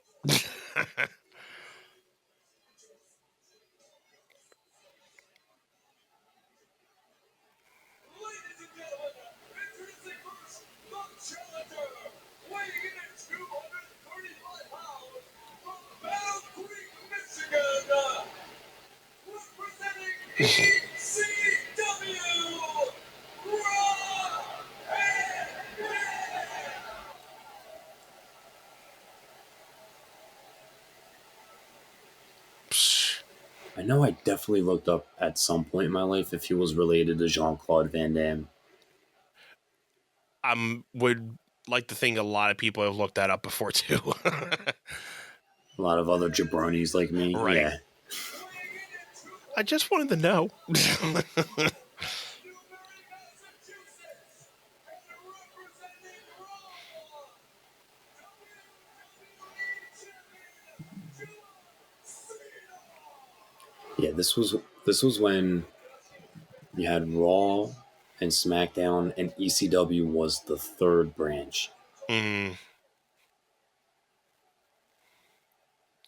I know I definitely looked up at some point in my life if he was related to Jean-Claude Van Damme. Would like to think a lot of people have looked that up before too. A lot of other jabronis like me. Right. Yeah. I just wanted to know. Yeah, this was when you had Raw and SmackDown, and ECW was the third branch.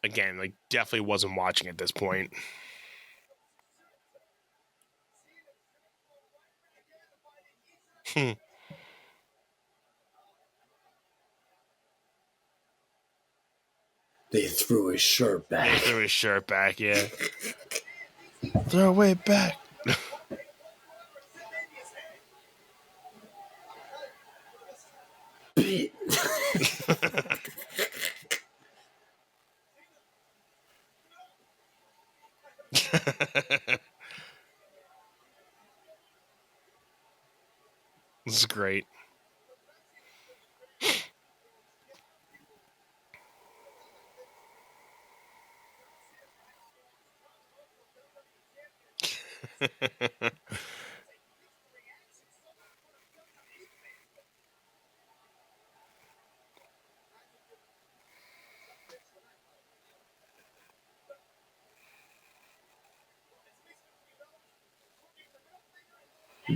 Again, like definitely wasn't watching at this point. They threw his shirt They back. threw his shirt back, yeah. Throw it back. This is great.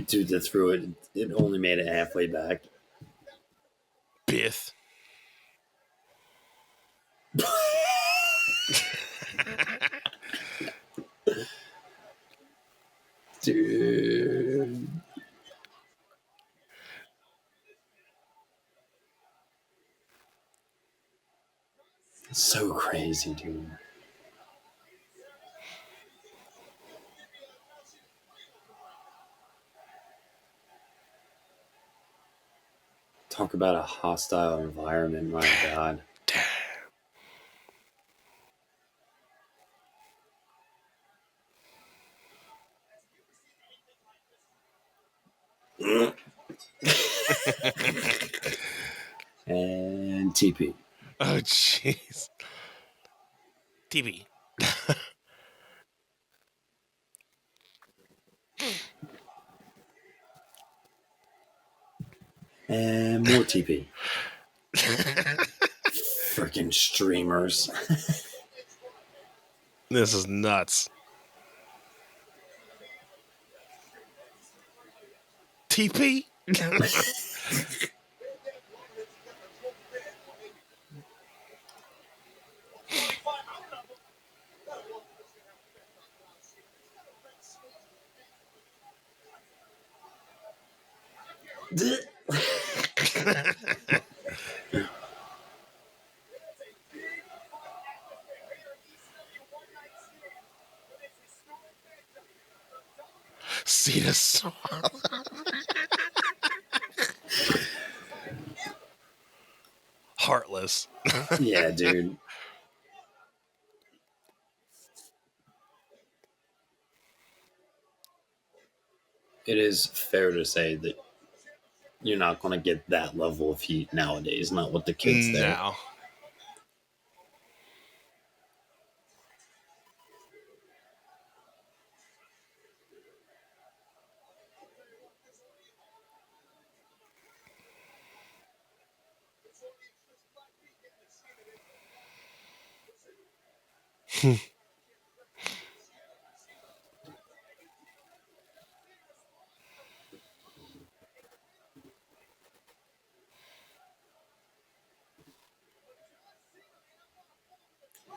Dude that threw it, it only made it halfway back. Bith. Dude. So crazy, dude. Talk about a hostile environment, my God. And TP. Oh, jeez. TV. And more TP. Freaking streamers. This is nuts. TP? Cena swallow. Heartless. Yeah, dude. It is fair to say that you're not going to get that level of heat nowadays, not with the kids there. No.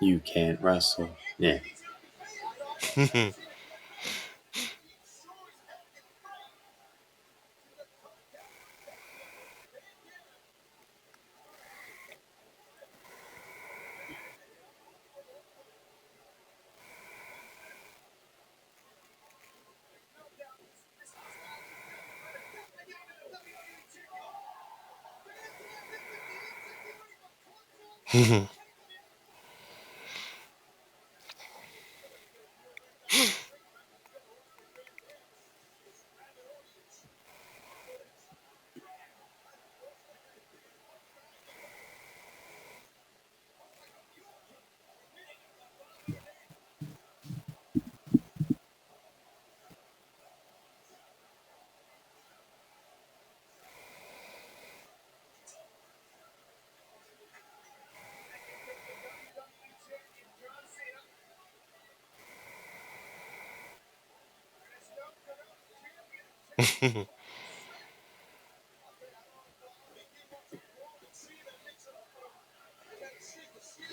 You can't wrestle. Yeah.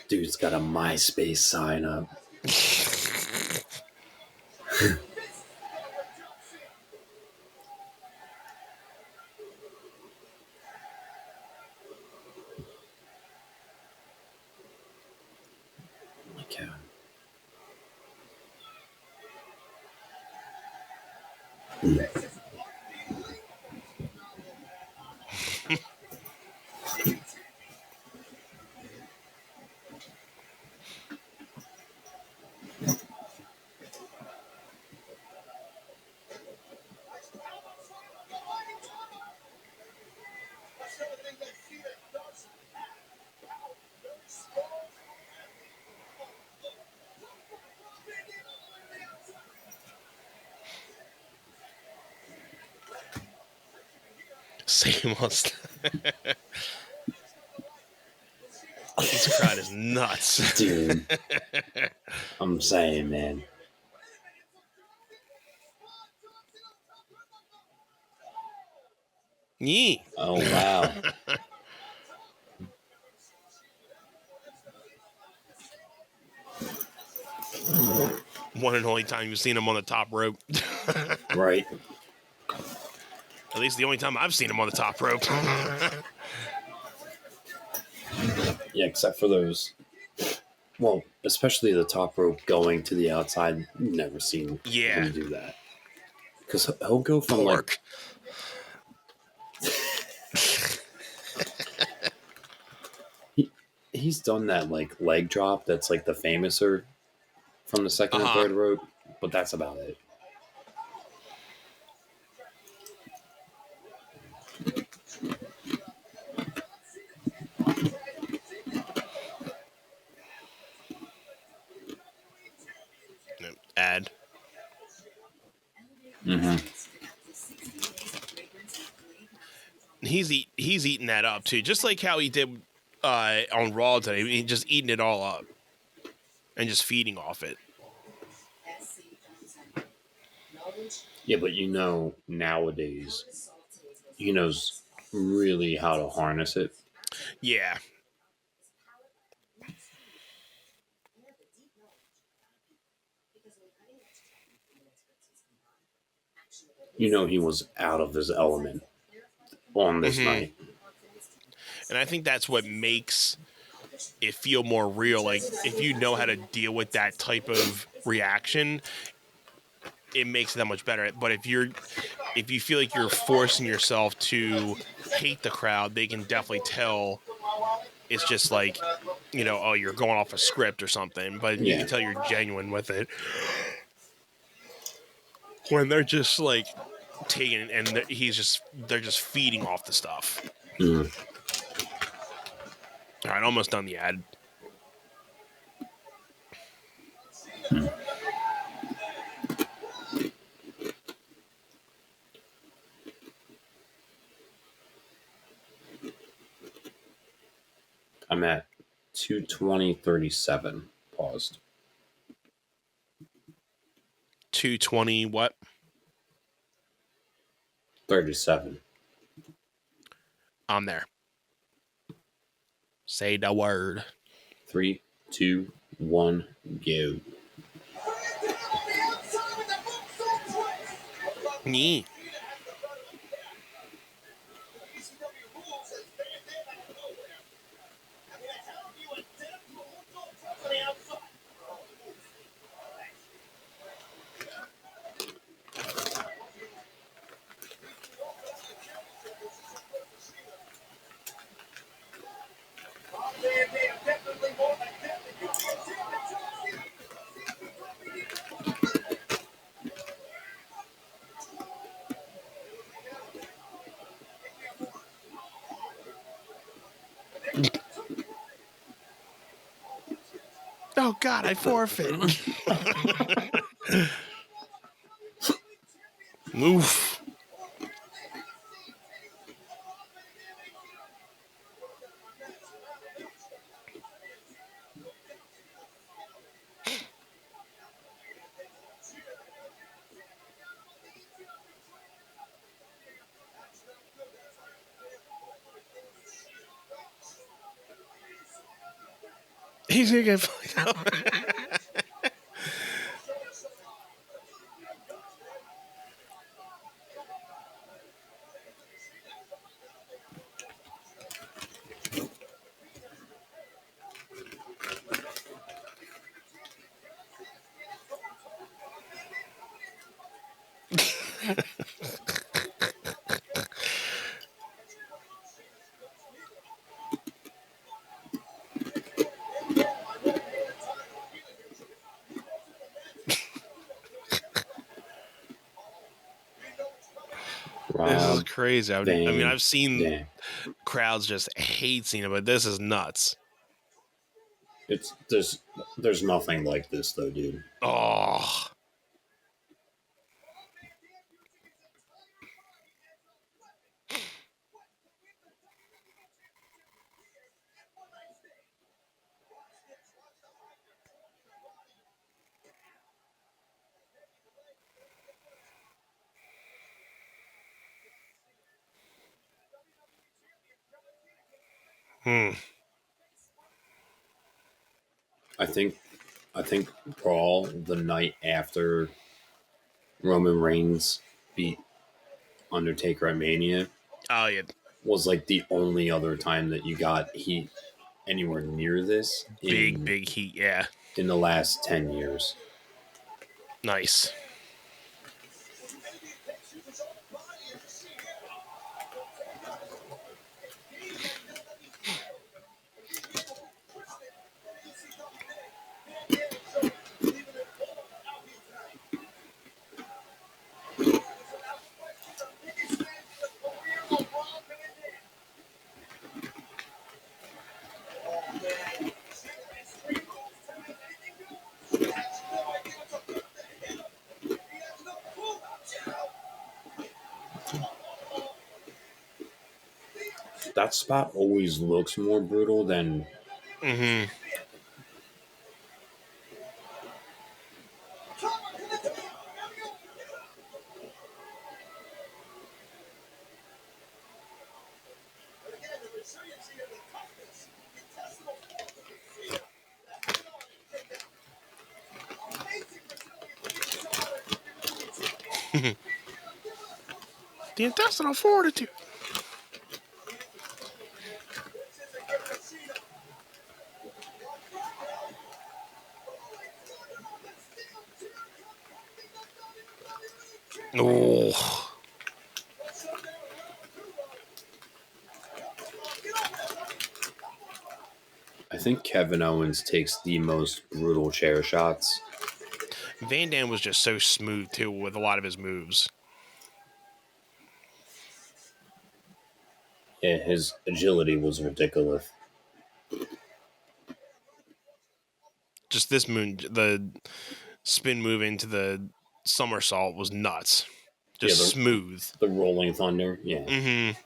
Dude's got a MySpace sign up. Oh my God. Same old This crowd is nuts. Dude. I'm saying, man. Yee. Oh, wow. One and only time you've seen him on the top rope. Right. At least the only time I've seen him on the top rope. Yeah, except for those. Well, especially the top rope going to the outside. Never seen Yeah. him do that. Because he'll go from Pork. he's done that like leg drop that's like the famouser from the second and third rope, but that's about it. Ad. Mm-hmm. He's eating that up too, just like how he did on Raw today. He just eating it all up and just feeding off it. Yeah, but nowadays he knows really how to harness it. Yeah. He was out of his element on this night. And I think that's what makes it feel more real. Like, if you know how to deal with that type of reaction, it makes it that much better. But if you feel like you're forcing yourself to hate the crowd, they can definitely tell it's just like, oh, you're going off a script or something. But you can tell you're genuine with it. When they're just like taking it and they're just feeding off the stuff. Mm. All right, almost done the ad. I'm at 2:20:37. Paused. 2:20 what? 37. I'm there. Say the word. 3, 2, 1, go. Nee. Oh, God, I forfeit. Oof. He's gonna get fucked up. This is Rob crazy. I mean, Van I've seen Dam. crowds just hate Cena, but this is nuts. It's there's nothing like this though, dude. Oh, I think Brawl the night after Roman Reigns beat Undertaker at Mania oh yeah, was like the only other time that you got heat anywhere near this big heat. Yeah, in the last 10 years. nice. That spot always looks more brutal than Mm-hmm. The intestinal fortitude. Oh, I think Kevin Owens takes the most brutal chair shots. Van Dam was just so smooth too with a lot of his moves. Yeah, his agility was ridiculous. Just this the spin move into the somersault was nuts. Just Yeah, smooth. the Rolling Thunder. Yeah. Mm-hmm.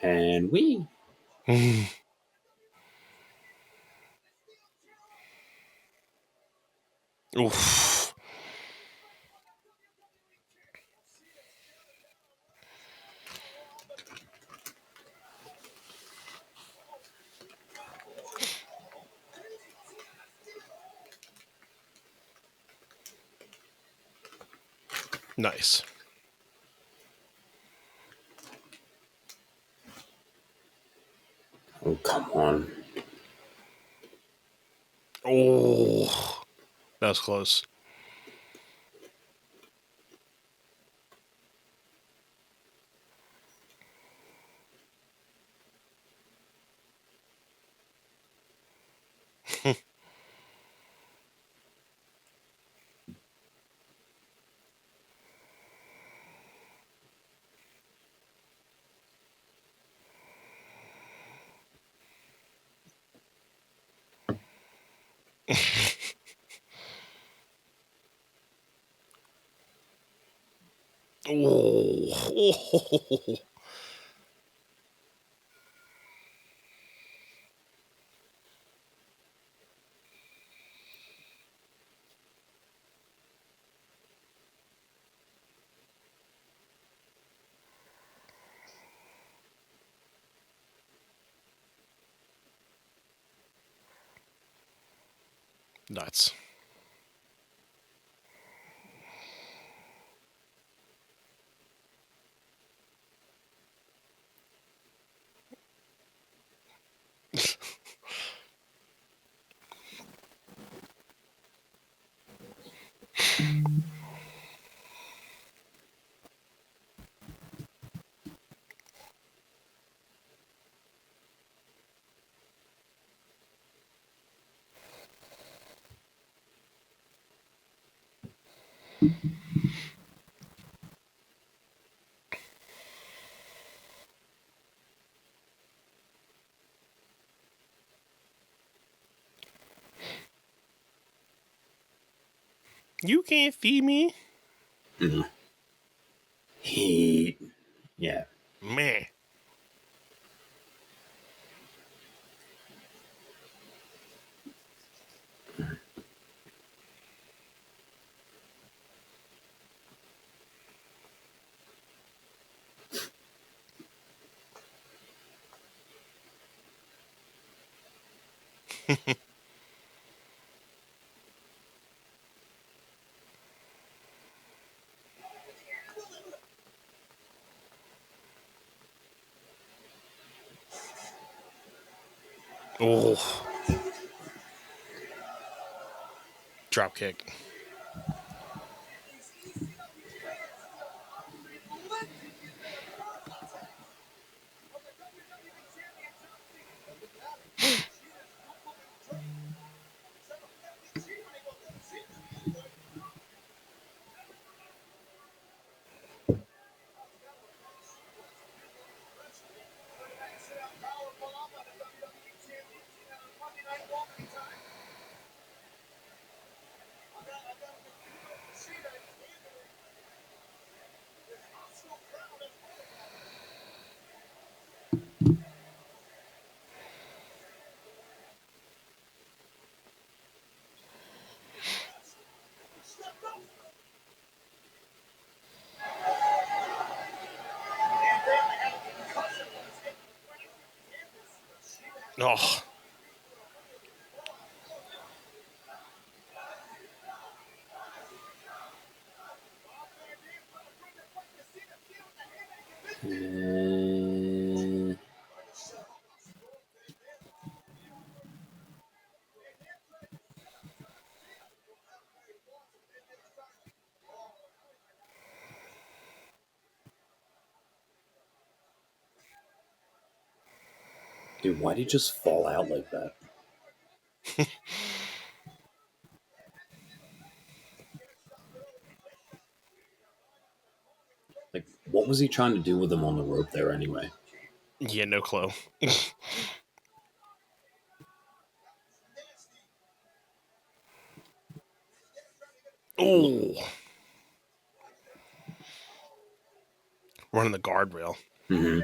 And we. Oof. Nice. Oh, come on. Oh, that was close. Oh. Nuts. You can't feed me. He, yeah. Man. Oh. Drop kick. Oh. Dude, why'd he just fall out like that? Like, what was he trying to do with him on the rope there anyway? Yeah, no clue. Oh. Running the guardrail. Mm-hmm.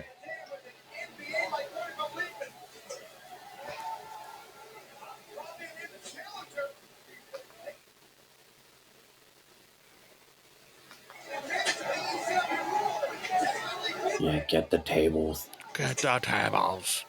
Yeah, get the tables. Get the tables.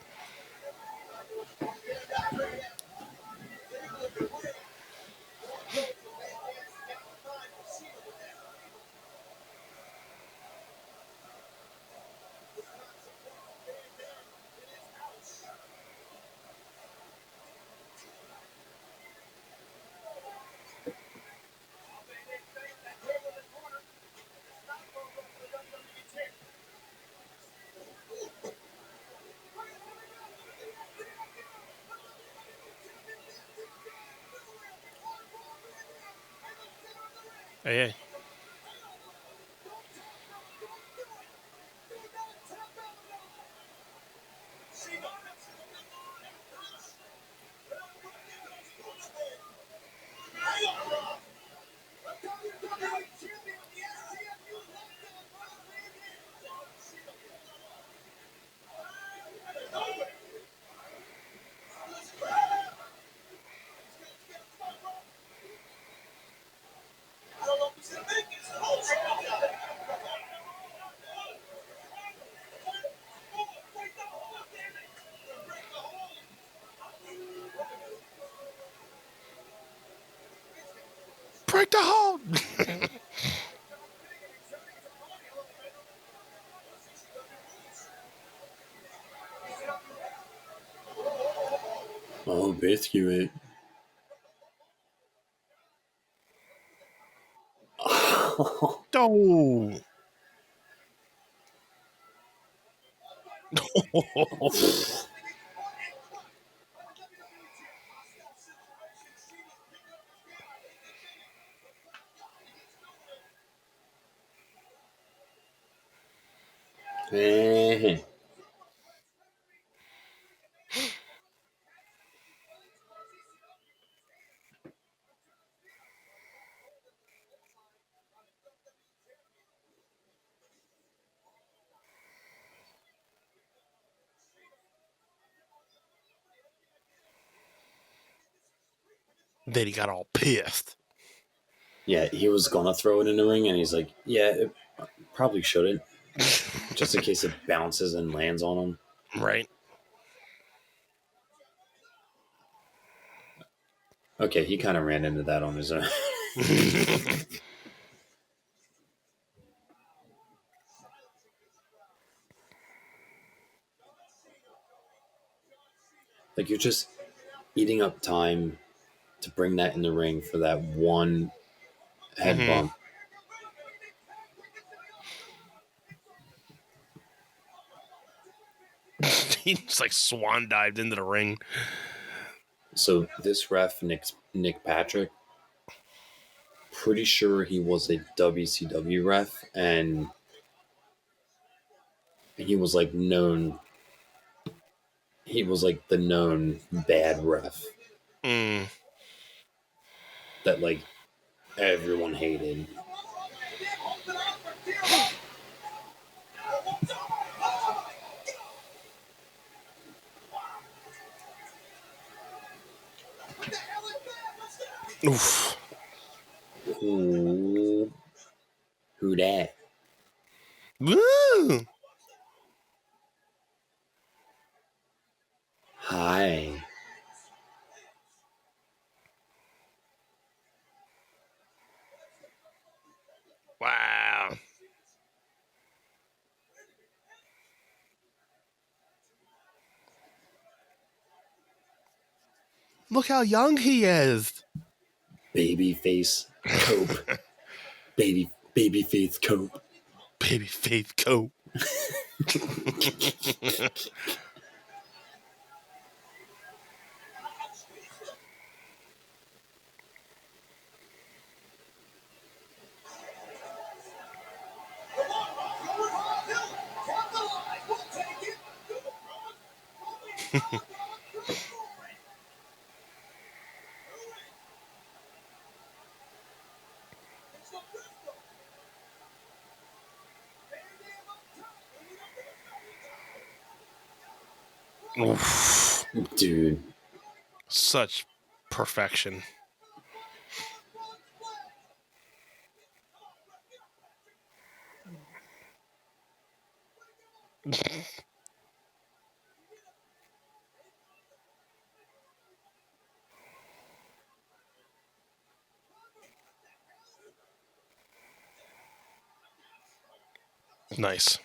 Hey, hey. break the hold. Oh, biscuit. Oh. Eh. Then he got all pissed. Yeah, he was gonna throw it in the ring, and he's like, "Yeah, it probably shouldn't, just in case it bounces and lands on him." Right. Okay, he kind of ran into that on his own. Like, you're just eating up time to bring that in the ring for that one head bump. He just like swan dived into the ring. So this ref, Nick Patrick, pretty sure he was a WCW ref, and he was like known. He was like the known bad ref Mm. that like everyone hated. Oof. Who that? Woo. Hi. Wow. Look how young he is. Babyface Cope. Babyface Cope. Baby Faith Coat. Oof. Dude. Such perfection. Nice.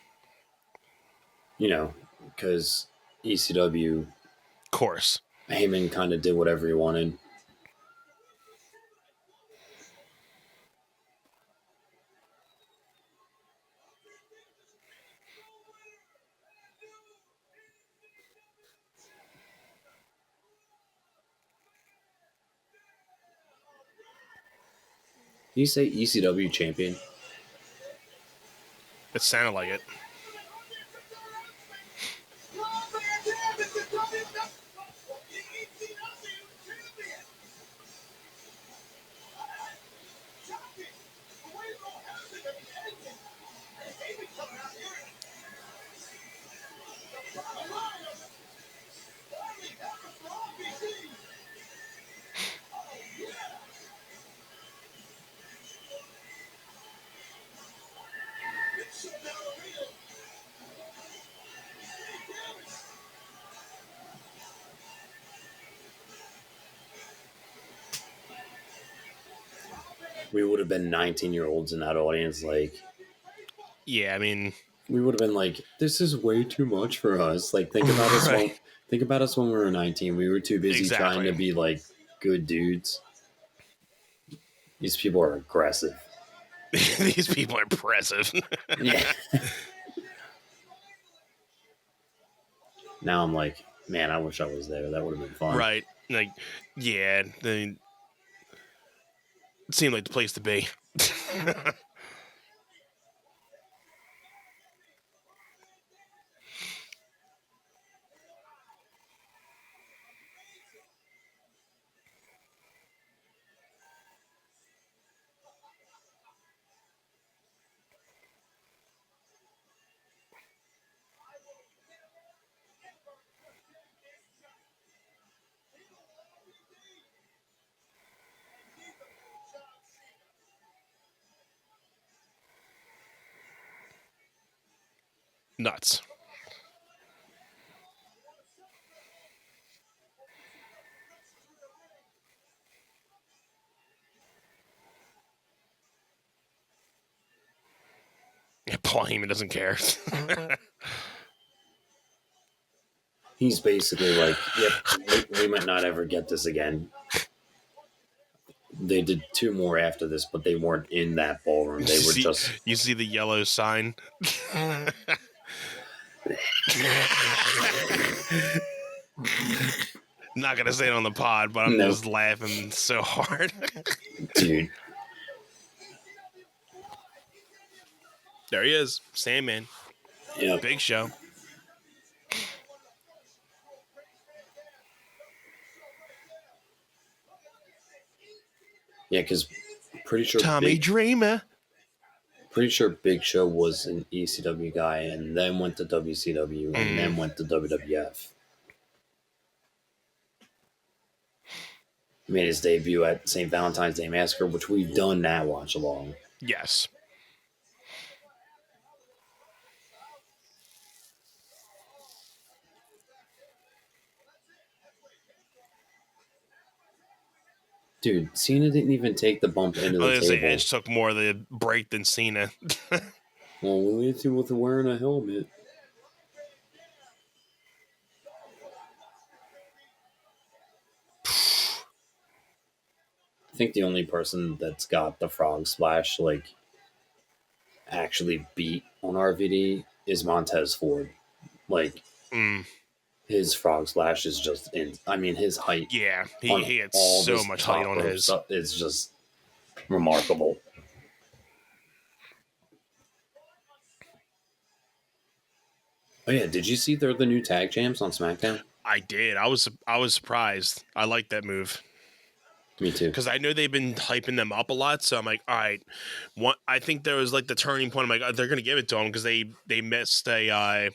You know, because ECW, Of course. Heyman kind of did whatever he wanted. Did you say ECW champion? It sounded like it. we would have been 19-year-olds in that audience. Like, Yeah, I mean, we would have been like, this is way too much for us. Like, think about us right. when we were 19. We were too busy trying Exactly. to be like good dudes. These people are aggressive. These people are impressive. Yeah. Now I'm like, man, I wish I was there. That would have been fun. Right. Like, yeah, it seemed like the place to be. Nuts. Yeah, Paul Heyman doesn't care. He's basically like, yep, we might not ever get this again. They did 2 more after this, but they weren't in that ballroom. They were just. You see the yellow sign? Not gonna say it on the pod, but I'm just laughing so hard. Dude. There he is, Sandman. Yeah. Big Show. Yeah, because pretty sure Tommy Dreamer. Pretty sure Big Show was an ECW guy and then went to WCW and then went to WWF. Made his debut at St. Valentine's Day Massacre, which we've done that watch along. Yes. Dude, Cena didn't even take the bump into the table. Say Edge took more of the break than Cena. Well, we'll hit you with wearing a helmet. I think the only person that's got the frog splash, like, actually beat on RVD is Montez Ford. Like, his frog splash is just his height. Yeah, he had so much height on his. It's just remarkable. Oh yeah, did you see they're the new tag champs on SmackDown? I did. I was surprised. I liked that move. Me too. Because I know they've been hyping them up a lot, so I'm like, all right. I think there was like the turning point. I'm like, oh, they're gonna give it to them because they missed a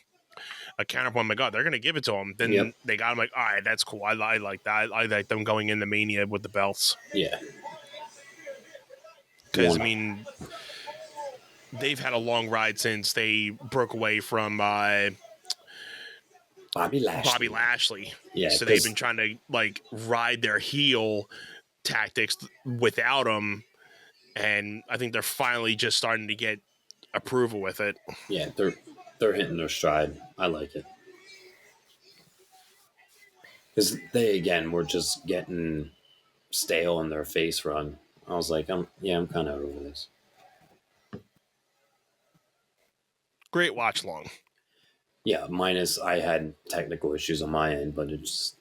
counterpoint. I'm like, oh, they're gonna give it to them. Then they got them. Like, all right, that's cool. I like that. I like them going into Mania with the belts. Yeah. Because I mean, they've had a long ride since they broke away from Bobby Lashley. Yeah. So they've been trying to like ride their heel tactics without him, and I think they're finally just starting to get approval with it. Yeah, they're hitting their stride. I like it because they again were just getting stale in their face run. I was like, I'm kind of over this. Great watch long. Yeah, minus I had technical issues on my end, but it just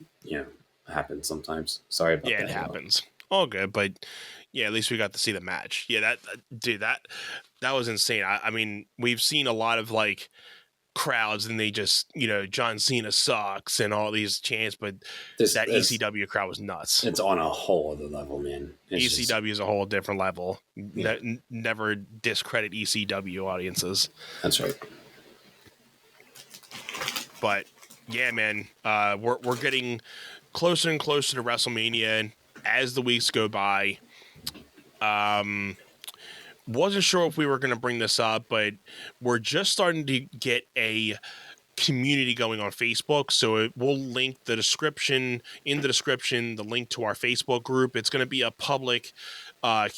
happens sometimes. Sorry about that. Yeah, it happens. All good, but yeah, at least we got to see the match. Yeah, that was insane. I mean, we've seen a lot of like crowds and they just, John Cena sucks and all these chants, but that ECW crowd was nuts. It's on a whole other level, man. ECW is a whole different level. Yeah. Never discredit ECW audiences. That's right. But yeah, man, we're getting closer and closer to WrestleMania, and as the weeks go by, wasn't sure if we were going to bring this up, but we're just starting to get a community going on Facebook. So we'll link the description, the link to our Facebook group. It's going to be a public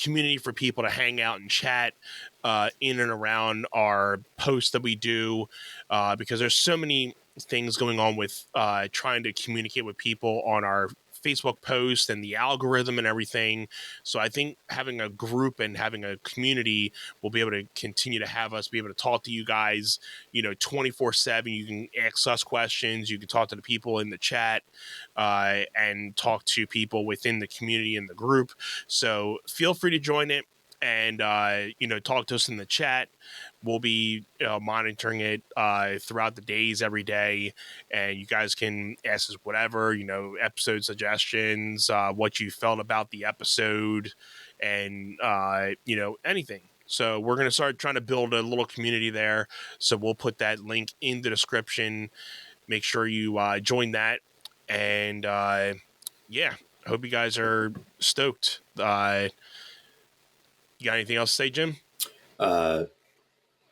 community for people to hang out and chat in and around our posts that we do, because there's so many things going on with trying to communicate with people on our Facebook post and the algorithm and everything. So I think having a group and having a community will be able to continue to have us be able to talk to you guys, 24/7. You can ask us questions. You can talk to the people in the chat, and talk to people within the community and the group. So feel free to join it and, talk to us in the chat. We'll be monitoring it throughout the days, every day, and you guys can ask us whatever, episode suggestions, what you felt about the episode, and anything. So we're going to start trying to build a little community there. So we'll put that link in the description. Make sure you join that, and yeah, I hope you guys are stoked. You got anything else to say, Jim?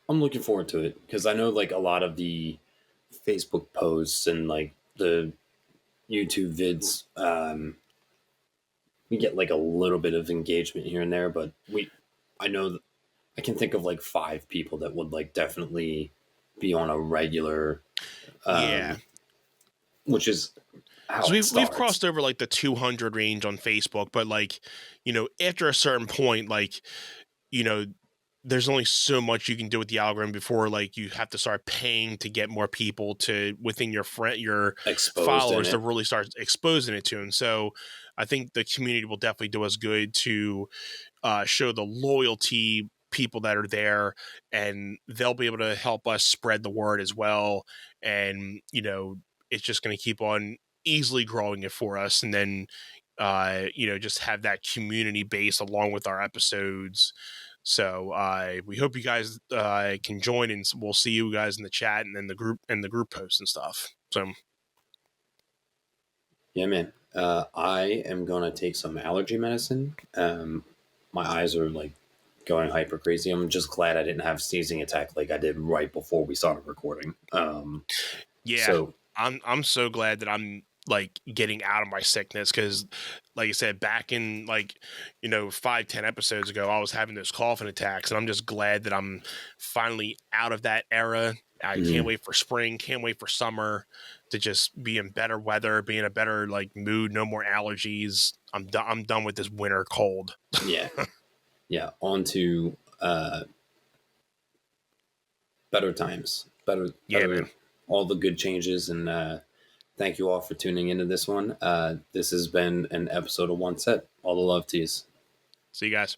I'm looking forward to it because I know like a lot of the Facebook posts and like the YouTube vids, we get like a little bit of engagement here and there, but I know I can think of like 5 people that would like definitely be on a regular, Yeah. which is how So it we've starts. crossed over like the 200 range on Facebook, but like, after a certain point, like, there's only so much you can do with the algorithm before like you have to start paying to get more people to within your Exposed followers in to it. really start exposing it to them. So I think the community will definitely do us good to show the loyalty people that are there, and they'll be able to help us spread the word as well. And it's just going to keep on easily growing it for us, and then just have that community base along with our episodes. So we hope you guys can join, and we'll see you guys in the chat and then the group posts and stuff. So Yeah, man. I am gonna take some allergy medicine. My eyes are like going hyper crazy. I'm just glad I didn't have sneezing attack like I did right before we started recording. yeah, So I'm so glad that I'm like getting out of my sickness, because like I said, back in like 5-10 episodes ago, I was having those coughing attacks, and I'm just glad that I'm finally out of that era. I can't wait for spring, can't wait for summer to just be in better weather, be in a better like mood, no more allergies. I'm done with this winter cold. yeah, on to better times, Yeah, man. all the good changes, and thank you all for tuning into this one. This has been an episode of One Set. All the love to you. See you guys.